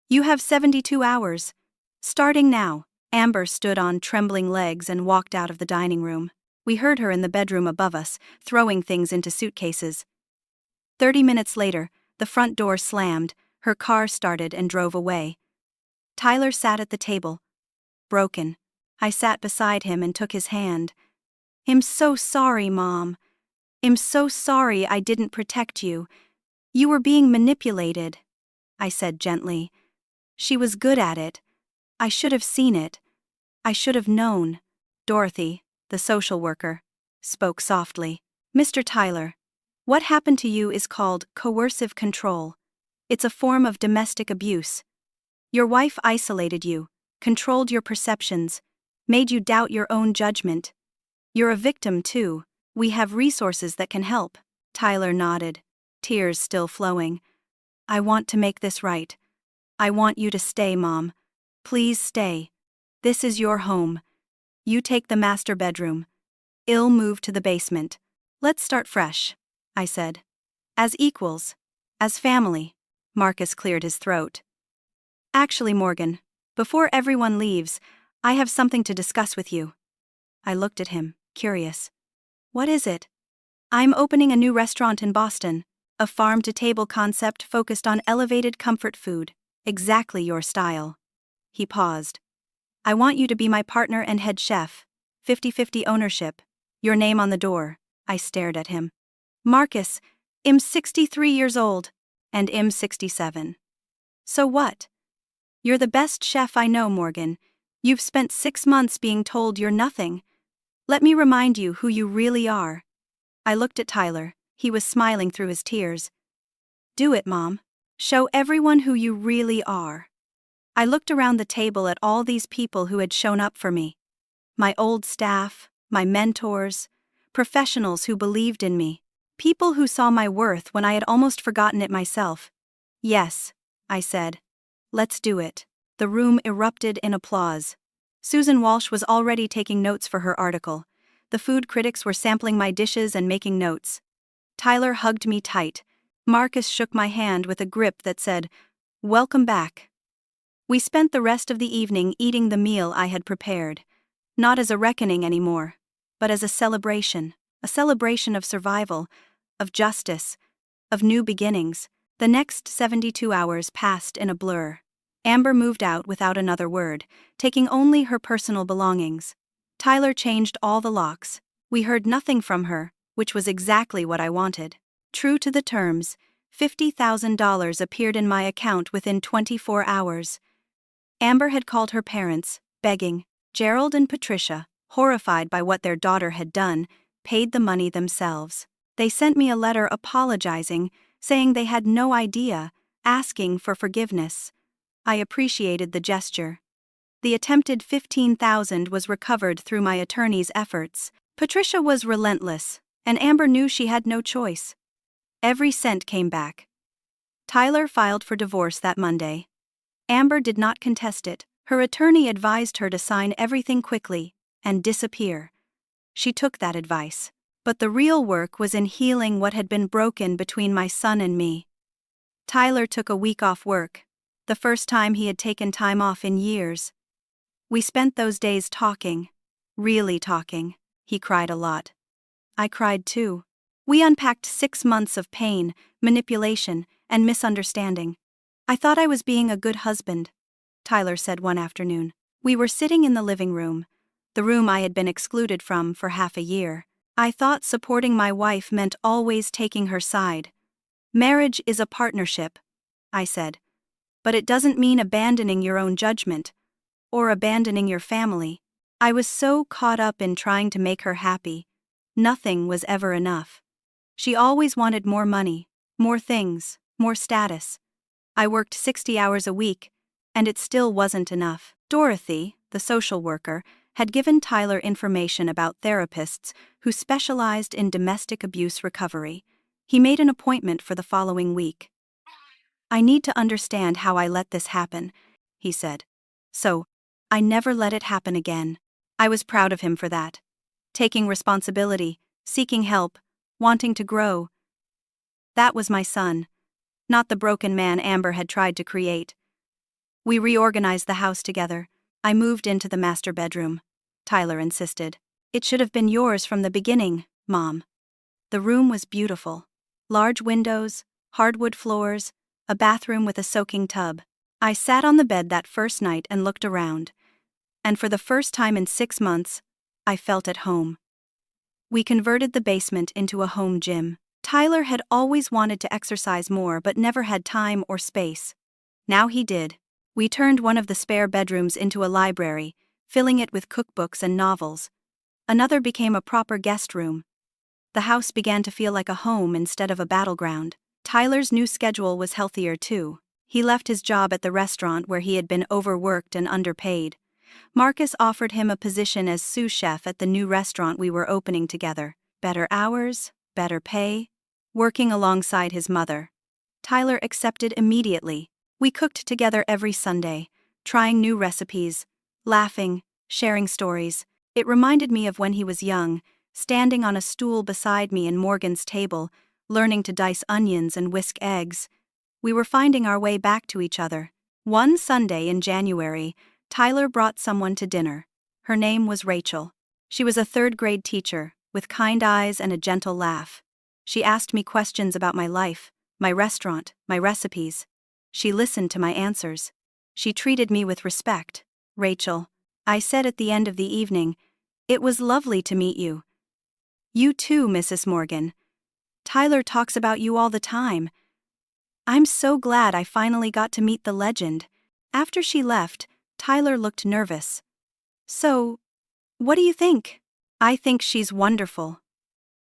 You have 72 hours. Starting now. Amber stood on trembling legs and walked out of the dining room. We heard her in the bedroom above us, throwing things into suitcases. 30 minutes later, the front door slammed, her car started and drove away. Tyler sat at the table, broken. I sat beside him and took his hand. I'm so sorry, Mom. I'm so sorry I didn't protect you. You were being manipulated, I said gently. She was good at it. I should have seen it. I should have known. Dorothy, the social worker, spoke softly. Mr. Tyler, what happened to you is called coercive control. It's a form of domestic abuse. Your wife isolated you, controlled your perceptions, made you doubt your own judgment. You're a victim, too. We have resources that can help. Tyler nodded, tears still flowing. I want to make this right. I want you to stay, Mom. Please stay. This is your home. You take the master bedroom. I'll move to the basement. Let's start fresh, I said. As equals. As family. Marcus cleared his throat. Actually, Morgan, before everyone leaves, I have something to discuss with you. I looked at him, curious. What is it? I'm opening a new restaurant in Boston, a farm-to-table concept focused on elevated comfort food, exactly your style. He paused. I want you to be my partner and head chef, 50-50 ownership, your name on the door. I stared at him. Marcus, I'm 63 years old, and I'm 67. So what? You're the best chef I know, Morgan. You've spent 6 months being told you're nothing. Let me remind you who you really are. I looked at Tyler. He was smiling through his tears. Do it, Mom. Show everyone who you really are. I looked around the table at all these people who had shown up for me. My old staff, my mentors, professionals who believed in me, people who saw my worth when I had almost forgotten it myself. Yes, I said. Let's do it. The room erupted in applause. Susan Walsh was already taking notes for her article. The food critics were sampling my dishes and making notes. Tyler hugged me tight. Marcus shook my hand with a grip that said, Welcome back. We spent the rest of the evening eating the meal I had prepared, not as a reckoning anymore, but as a celebration of survival, of justice, of new beginnings. The next 72 hours passed in a blur. Amber moved out without another word, taking only her personal belongings. Tyler changed all the locks. We heard nothing from her, which was exactly what I wanted. True to the terms, $50,000 appeared in my account within 24 hours. Amber had called her parents, begging. Gerald and Patricia, horrified by what their daughter had done, paid the money themselves. They sent me a letter apologizing, saying they had no idea, asking for forgiveness. I appreciated the gesture. The attempted $15,000 was recovered through my attorney's efforts. Patricia was relentless, and Amber knew she had no choice. Every cent came back. Tyler filed for divorce that Monday. Amber did not contest it. Her attorney advised her to sign everything quickly and disappear. She took that advice. But the real work was in healing what had been broken between my son and me. Tyler took a week off work, the first time he had taken time off in years. We spent those days talking, really talking. He cried a lot. I cried too. We unpacked 6 months of pain, manipulation, and misunderstanding. I thought I was being a good husband, Tyler said one afternoon. We were sitting in the living room, the room I had been excluded from for half a year. I thought supporting my wife meant always taking her side. Marriage is a partnership, I said. But it doesn't mean abandoning your own judgment, or abandoning your family. I was so caught up in trying to make her happy. Nothing was ever enough. She always wanted more money, more things, more status. I worked 60 hours a week, and it still wasn't enough. Dorothy, the social worker, had given Tyler information about therapists who specialized in domestic abuse recovery. He made an appointment for the following week. I need to understand how I let this happen, he said. So, I never let it happen again. I was proud of him for that. Taking responsibility, seeking help, wanting to grow. That was my son, not the broken man Amber had tried to create. We reorganized the house together. I moved into the master bedroom. Tyler insisted. It should have been yours from the beginning, Mom. The room was beautiful. Large windows, hardwood floors, a bathroom with a soaking tub. I sat on the bed that first night and looked around. And for the first time in 6 months, I felt at home. We converted the basement into a home gym. Tyler had always wanted to exercise more but never had time or space. Now he did. We turned one of the spare bedrooms into a library, filling it with cookbooks and novels. Another became a proper guest room. The house began to feel like a home instead of a battleground. Tyler's new schedule was healthier too. He left his job at the restaurant where he had been overworked and underpaid. Marcus offered him a position as sous chef at the new restaurant we were opening together. Better hours, better pay, working alongside his mother. Tyler accepted immediately. We cooked together every Sunday, trying new recipes, laughing, sharing stories. It reminded me of when he was young, standing on a stool beside me in Morgan's table, learning to dice onions and whisk eggs. We were finding our way back to each other. One Sunday in January, Tyler brought someone to dinner. Her name was Rachel. She was a third-grade teacher, with kind eyes and a gentle laugh. She asked me questions about my life, my restaurant, my recipes. She listened to my answers. She treated me with respect. Rachel, I said at the end of the evening, it was lovely to meet you. You too, Mrs. Morgan. Tyler talks about you all the time. I'm so glad I finally got to meet the legend. After she left, Tyler looked nervous. So, what do you think? I think she's wonderful.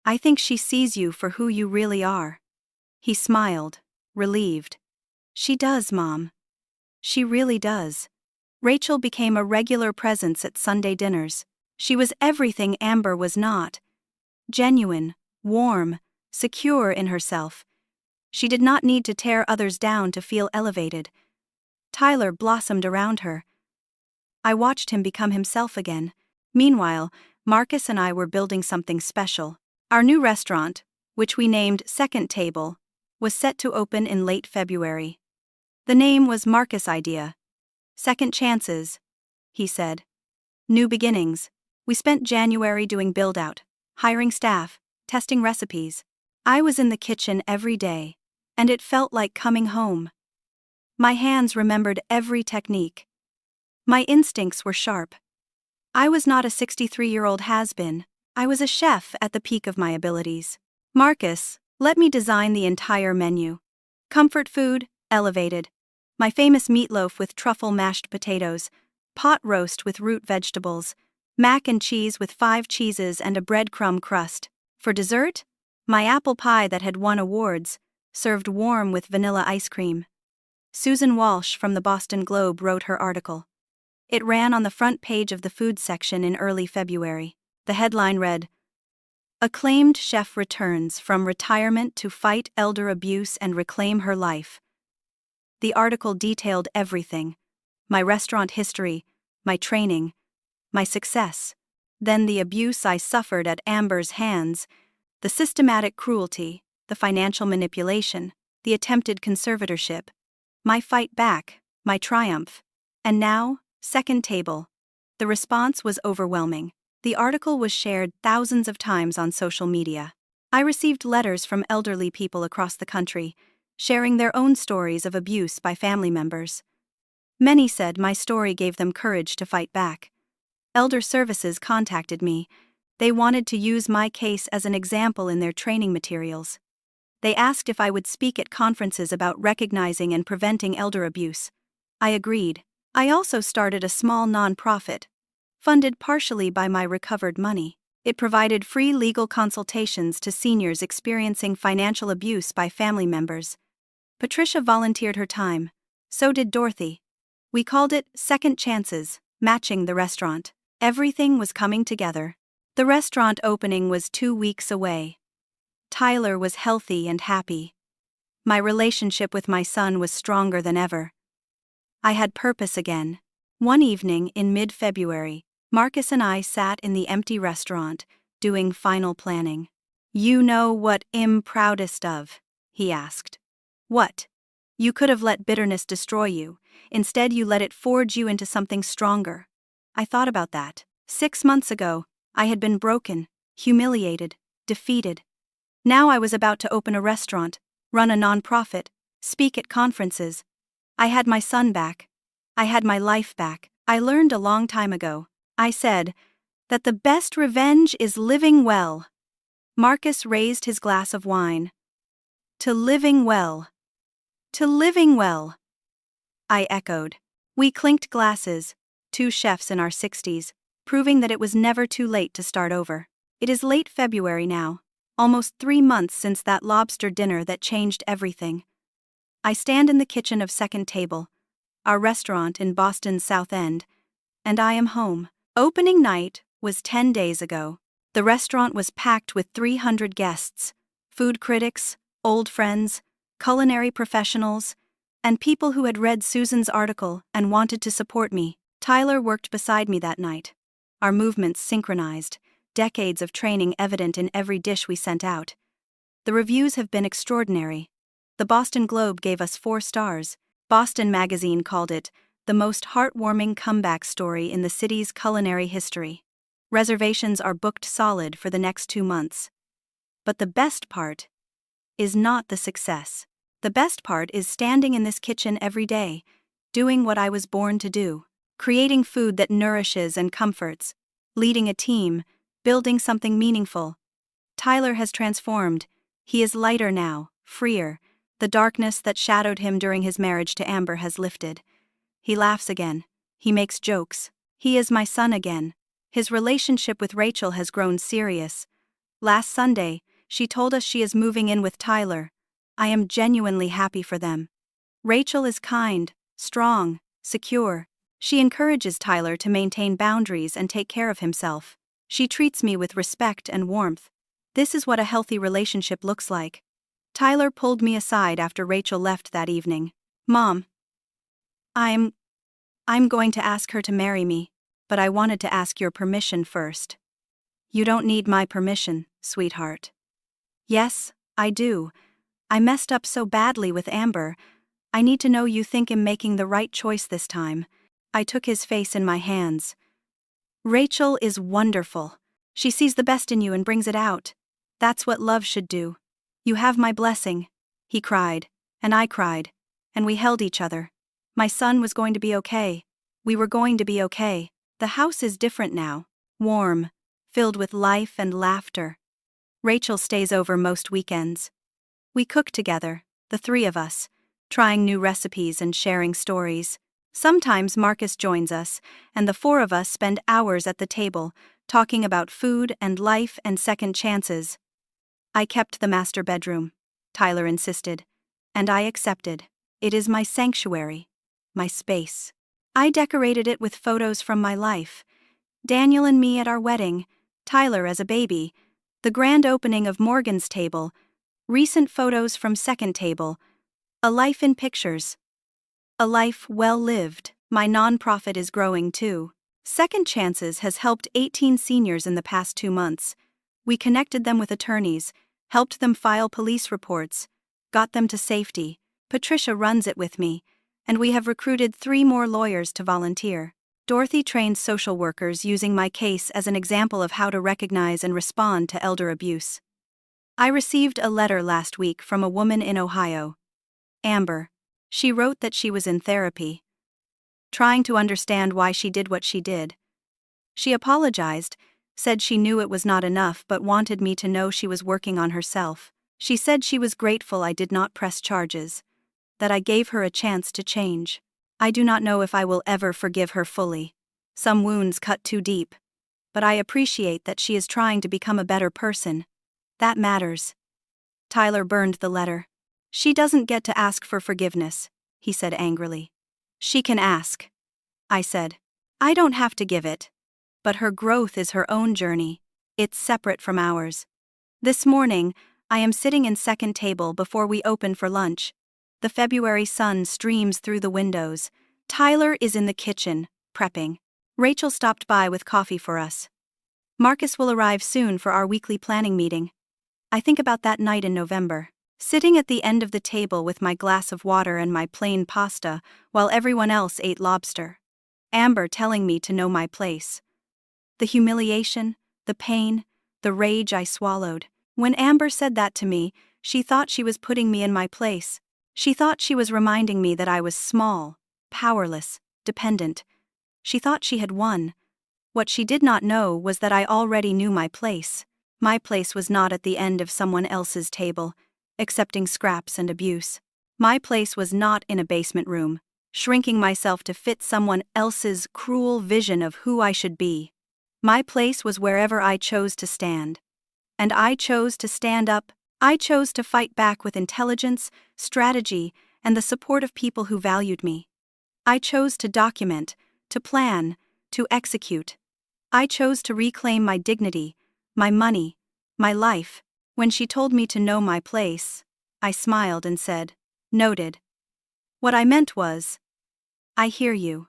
I think she sees you for who you really are. He smiled, relieved. She does, Mom. She really does. Rachel became a regular presence at Sunday dinners. She was everything Amber was not. Genuine, warm, secure in herself. She did not need to tear others down to feel elevated. Tyler blossomed around her. I watched him become himself again. Meanwhile, Marcus and I were building something special. Our new restaurant, which we named Second Table, was set to open in late February. The name was Marcus' idea. Second chances, he said. New beginnings. We spent January doing build-out, hiring staff, testing recipes. I was in the kitchen every day, and it felt like coming home. My hands remembered every technique. My instincts were sharp. I was not a 63-year-old has-been. I was a chef at the peak of my abilities. Marcus, let me design the entire menu. Comfort food, elevated. My famous meatloaf with truffle mashed potatoes, pot roast with root vegetables, mac and cheese with 5 cheeses and a breadcrumb crust. For dessert, my apple pie that had won awards, served warm with vanilla ice cream. Susan Walsh from the Boston Globe wrote her article. It ran on the front page of the food section in early February. The headline read, "Acclaimed chef returns from retirement to fight elder abuse and reclaim her life." The article detailed everything: my restaurant history, my training, my success, then the abuse I suffered at Amber's hands, the systematic cruelty, the financial manipulation, the attempted conservatorship, my fight back, my triumph, and now, second table. The response was overwhelming. The article was shared thousands of times on social media. I received letters from elderly people across the country, sharing their own stories of abuse by family members. Many said my story gave them courage to fight back. Elder Services contacted me. They wanted to use my case as an example in their training materials. They asked if I would speak at conferences about recognizing and preventing elder abuse. I agreed. I also started a small nonprofit, funded partially by my recovered money. It provided free legal consultations to seniors experiencing financial abuse by family members. Patricia volunteered her time. So did Dorothy. We called it Second Chances, matching the restaurant. Everything was coming together. The restaurant opening was 2 weeks away. Tyler was healthy and happy. My relationship with my son was stronger than ever. I had purpose again. One evening in mid-February, Marcus and I sat in the empty restaurant, doing final planning. "You know what I'm proudest of?" he asked. "What?" "You could have let bitterness destroy you. Instead, you let it forge you into something stronger." I thought about that. 6 months ago, I had been broken, humiliated, defeated. Now I was about to open a restaurant, run a nonprofit, speak at conferences. I had my son back. I had my life back. I learned a long time ago, I said, that the best revenge is living well. Marcus raised his glass of wine. To living well. To living well. I echoed. We clinked glasses, 2 chefs in our 60s, proving that it was never too late to start over. It is late February now, almost 3 months since that lobster dinner that changed everything. I stand in the kitchen of Second Table, our restaurant in Boston's South End, and I am home. Opening night was 10 days ago. The restaurant was packed with 300 guests, food critics, old friends, culinary professionals, and people who had read Susan's article and wanted to support me. Tyler worked beside me that night. Our movements synchronized, decades of training evident in every dish we sent out. The reviews have been extraordinary. The Boston Globe gave us 4 stars. Boston Magazine called it the most heartwarming comeback story in the city's culinary history. Reservations are booked solid for the next 2 months. But the best part is not the success. The best part is standing in this kitchen every day, doing what I was born to do, creating food that nourishes and comforts, leading a team, building something meaningful. Tyler has transformed. He is lighter now, freer. The darkness that shadowed him during his marriage to Amber has lifted. He laughs again. He makes jokes. He is my son again. His relationship with Rachel has grown serious. Last Sunday, she told us she is moving in with Tyler. I am genuinely happy for them. Rachel is kind, strong, secure. She encourages Tyler to maintain boundaries and take care of himself. She treats me with respect and warmth. This is what a healthy relationship looks like. Tyler pulled me aside after Rachel left that evening. "Mom, I'm going to ask her to marry me, but I wanted to ask your permission first." "You don't need my permission, sweetheart." "Yes, I do. I messed up so badly with Amber. I need to know you think I'm making the right choice this time. I took his face in my hands. Rachel is wonderful. She sees the best in you and brings it out. That's what love should do. You have my blessing. He cried, and I cried, and we held each other. My son was going to be okay. We were going to be okay. The house is different now, warm, filled with life and laughter. Rachel stays over most weekends. We cook together, the three of us, trying new recipes and sharing stories. Sometimes Marcus joins us, and the four of us spend hours at the table, talking about food and life and second chances. I kept the master bedroom, Tyler insisted, and I accepted. It is my sanctuary, my space. I decorated it with photos from my life. Daniel and me at our wedding, Tyler as a baby, the grand opening of Morgan's table, recent photos from second table, a life in pictures. A life well lived. My nonprofit is growing too. Second Chances has helped 18 seniors in the past 2 months. We connected them with attorneys, helped them file police reports, got them to safety. Patricia runs it with me, and we have recruited 3 more lawyers to volunteer. Dorothy trains social workers using my case as an example of how to recognize and respond to elder abuse. I received a letter last week from a woman in Ohio. Amber. She wrote that she was in therapy, trying to understand why she did what she did. She apologized, said she knew it was not enough but wanted me to know she was working on herself. She said she was grateful I did not press charges, that I gave her a chance to change. I do not know if I will ever forgive her fully. Some wounds cut too deep. But I appreciate that she is trying to become a better person. That matters. Tyler burned the letter. She doesn't get to ask for forgiveness, he said angrily. She can ask. I said. I don't have to give it. But her growth is her own journey. It's separate from ours. This morning, I am sitting in second table before we open for lunch. The February sun streams through the windows. Tyler is in the kitchen, prepping. Rachel stopped by with coffee for us. Marcus will arrive soon for our weekly planning meeting. I think about that night in November, sitting at the end of the table with my glass of water and my plain pasta while everyone else ate lobster. Amber telling me to know my place. The humiliation, the pain, the rage I swallowed. When Amber said that to me, she thought she was putting me in my place. She thought she was reminding me that I was small, powerless, dependent. She thought she had won. What she did not know was that I already knew my place. My place was not at the end of someone else's table, accepting scraps and abuse. My place was not in a basement room, shrinking myself to fit someone else's cruel vision of who I should be. My place was wherever I chose to stand. And I chose to stand up. I chose to fight back with intelligence, strategy, and the support of people who valued me. I chose to document, to plan, to execute. I chose to reclaim my dignity, my money, my life. When she told me to know my place, I smiled and said, "Noted." What I meant was, I hear you.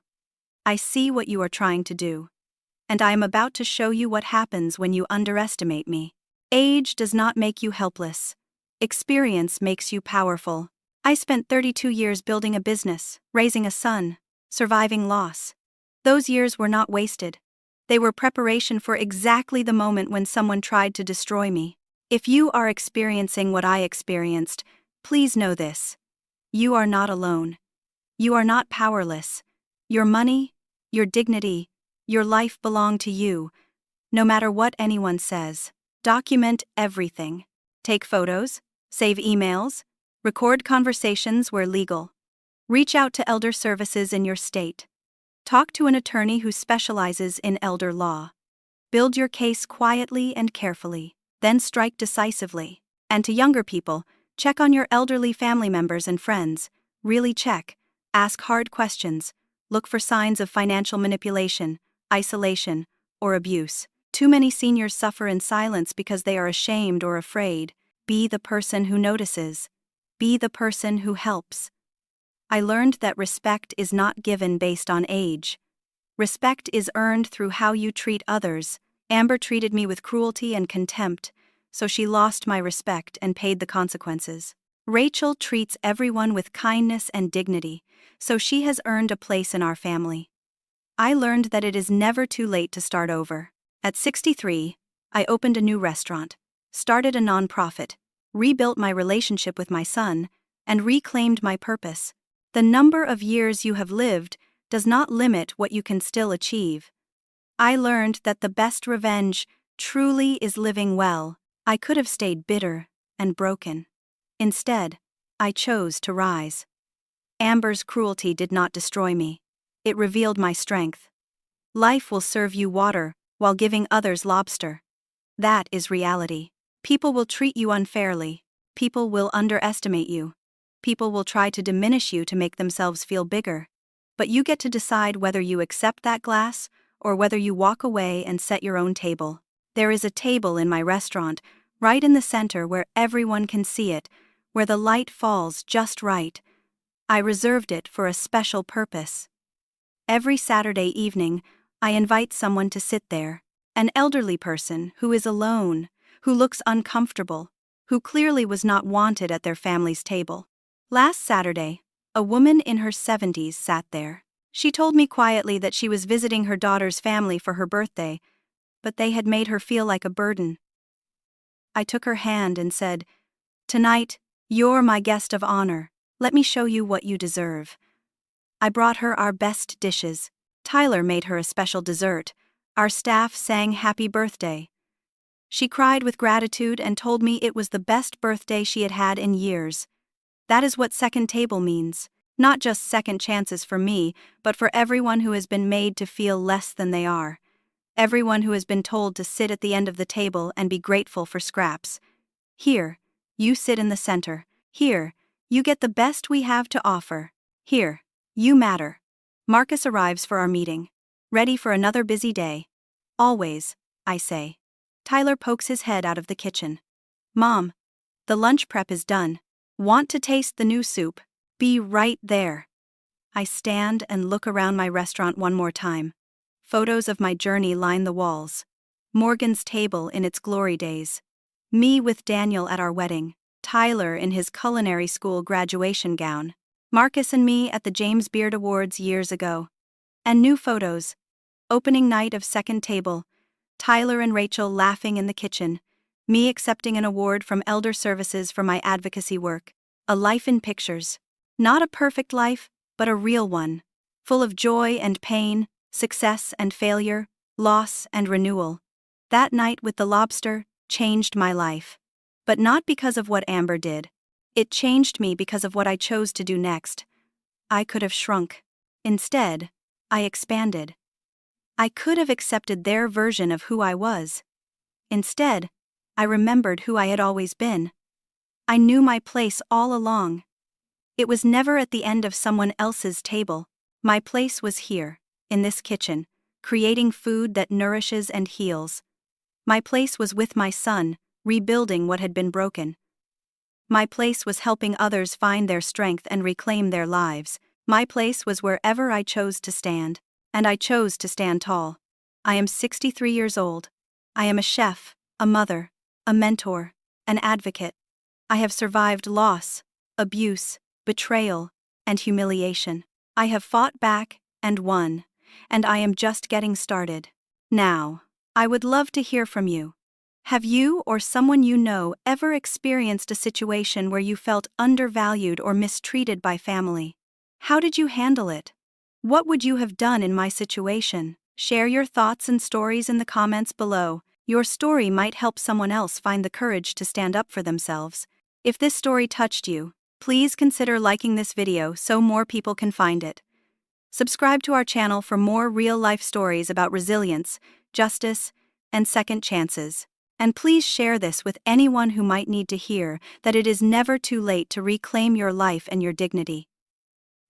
I see what you are trying to do. And I am about to show you what happens when you underestimate me. Age does not make you helpless. Experience makes you powerful. I spent 32 years building a business, raising a son, surviving loss. Those years were not wasted. They were preparation for exactly the moment when someone tried to destroy me. If you are experiencing what I experienced, please know this. You are not alone. You are not powerless. Your money, your dignity, your life belong to you, no matter what anyone says. Document everything. Take photos, save emails, record conversations where legal. Reach out to elder services in your state. Talk to an attorney who specializes in elder law. Build your case quietly and carefully, then strike decisively. And to younger people, check on your elderly family members and friends. Really check. Ask hard questions. Look for signs of financial manipulation, isolation, or abuse. Too many seniors suffer in silence because they are ashamed or afraid. Be the person who notices. Be the person who helps. I learned that respect is not given based on age. Respect is earned through how you treat others. Amber treated me with cruelty and contempt, so she lost my respect and paid the consequences. Rachel treats everyone with kindness and dignity, so she has earned a place in our family. I learned that it is never too late to start over. At 63, I opened a new restaurant, started a nonprofit, rebuilt my relationship with my son, and reclaimed my purpose. The number of years you have lived does not limit what you can still achieve. I learned that the best revenge truly is living well. I could have stayed bitter and broken. Instead, I chose to rise. Amber's cruelty did not destroy me. It revealed my strength. Life will serve you water while giving others lobster. That is reality. People will treat you unfairly. People will underestimate you. People will try to diminish you to make themselves feel bigger. But you get to decide whether you accept that glass or whether you walk away and set your own table. There is a table in my restaurant, right in the center where everyone can see it, where the light falls just right. I reserved it for a special purpose. Every Saturday evening, I invite someone to sit there, an elderly person who is alone, who looks uncomfortable, who clearly was not wanted at their family's table. Last Saturday, a woman in her 70s sat there. She told me quietly that she was visiting her daughter's family for her birthday, but they had made her feel like a burden. I took her hand and said, "Tonight, you're my guest of honor. Let me show you what you deserve." I brought her our best dishes. Tyler made her a special dessert. Our staff sang happy birthday. She cried with gratitude and told me it was the best birthday she had had in years. That is what second table means. Not just second chances for me, but for everyone who has been made to feel less than they are. Everyone who has been told to sit at the end of the table and be grateful for scraps. Here, you sit in the center. Here, you get the best we have to offer. Here, you matter. Marcus arrives for our meeting, ready for another busy day. Always, I say. Tyler pokes his head out of the kitchen. "Mom, the lunch prep is done. Want to taste the new soup? Be right there." I stand and look around my restaurant one more time. Photos of my journey line the walls. Morgan's table in its glory days. Me with Daniel at our wedding. Tyler in his culinary school graduation gown. Marcus and me at the James Beard Awards years ago. And new photos. Opening night of second table. Tyler and Rachel laughing in the kitchen. Me accepting an award from Elder Services for my advocacy work. A life in pictures. Not a perfect life, but a real one. Full of joy and pain, success and failure, loss and renewal. That night with the lobster changed my life. But not because of what Amber did. It changed me because of what I chose to do next. I could have shrunk. Instead, I expanded. I could have accepted their version of who I was. Instead, I remembered who I had always been. I knew my place all along. It was never at the end of someone else's table. My place was here, in this kitchen, creating food that nourishes and heals. My place was with my son, rebuilding what had been broken. My place was helping others find their strength and reclaim their lives. My place was wherever I chose to stand, and I chose to stand tall. I am 63 years old. I am a chef, a mother, a mentor, an advocate. I have survived loss, abuse, betrayal, and humiliation. I have fought back and won, and I am just getting started. Now, I would love to hear from you. Have you or someone you know ever experienced a situation where you felt undervalued or mistreated by family? How did you handle it? What would you have done in my situation? Share your thoughts and stories in the comments below. Your story might help someone else find the courage to stand up for themselves. If this story touched you, please consider liking this video so more people can find it. Subscribe to our channel for more real-life stories about resilience, justice, and second chances. And please share this with anyone who might need to hear that it is never too late to reclaim your life and your dignity.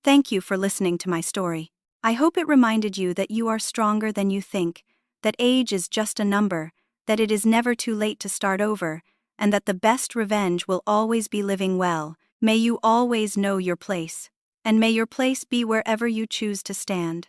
Thank you for listening to my story. I hope it reminded you that you are stronger than you think, that age is just a number, that it is never too late to start over, and that the best revenge will always be living well. May you always know your place, and may your place be wherever you choose to stand.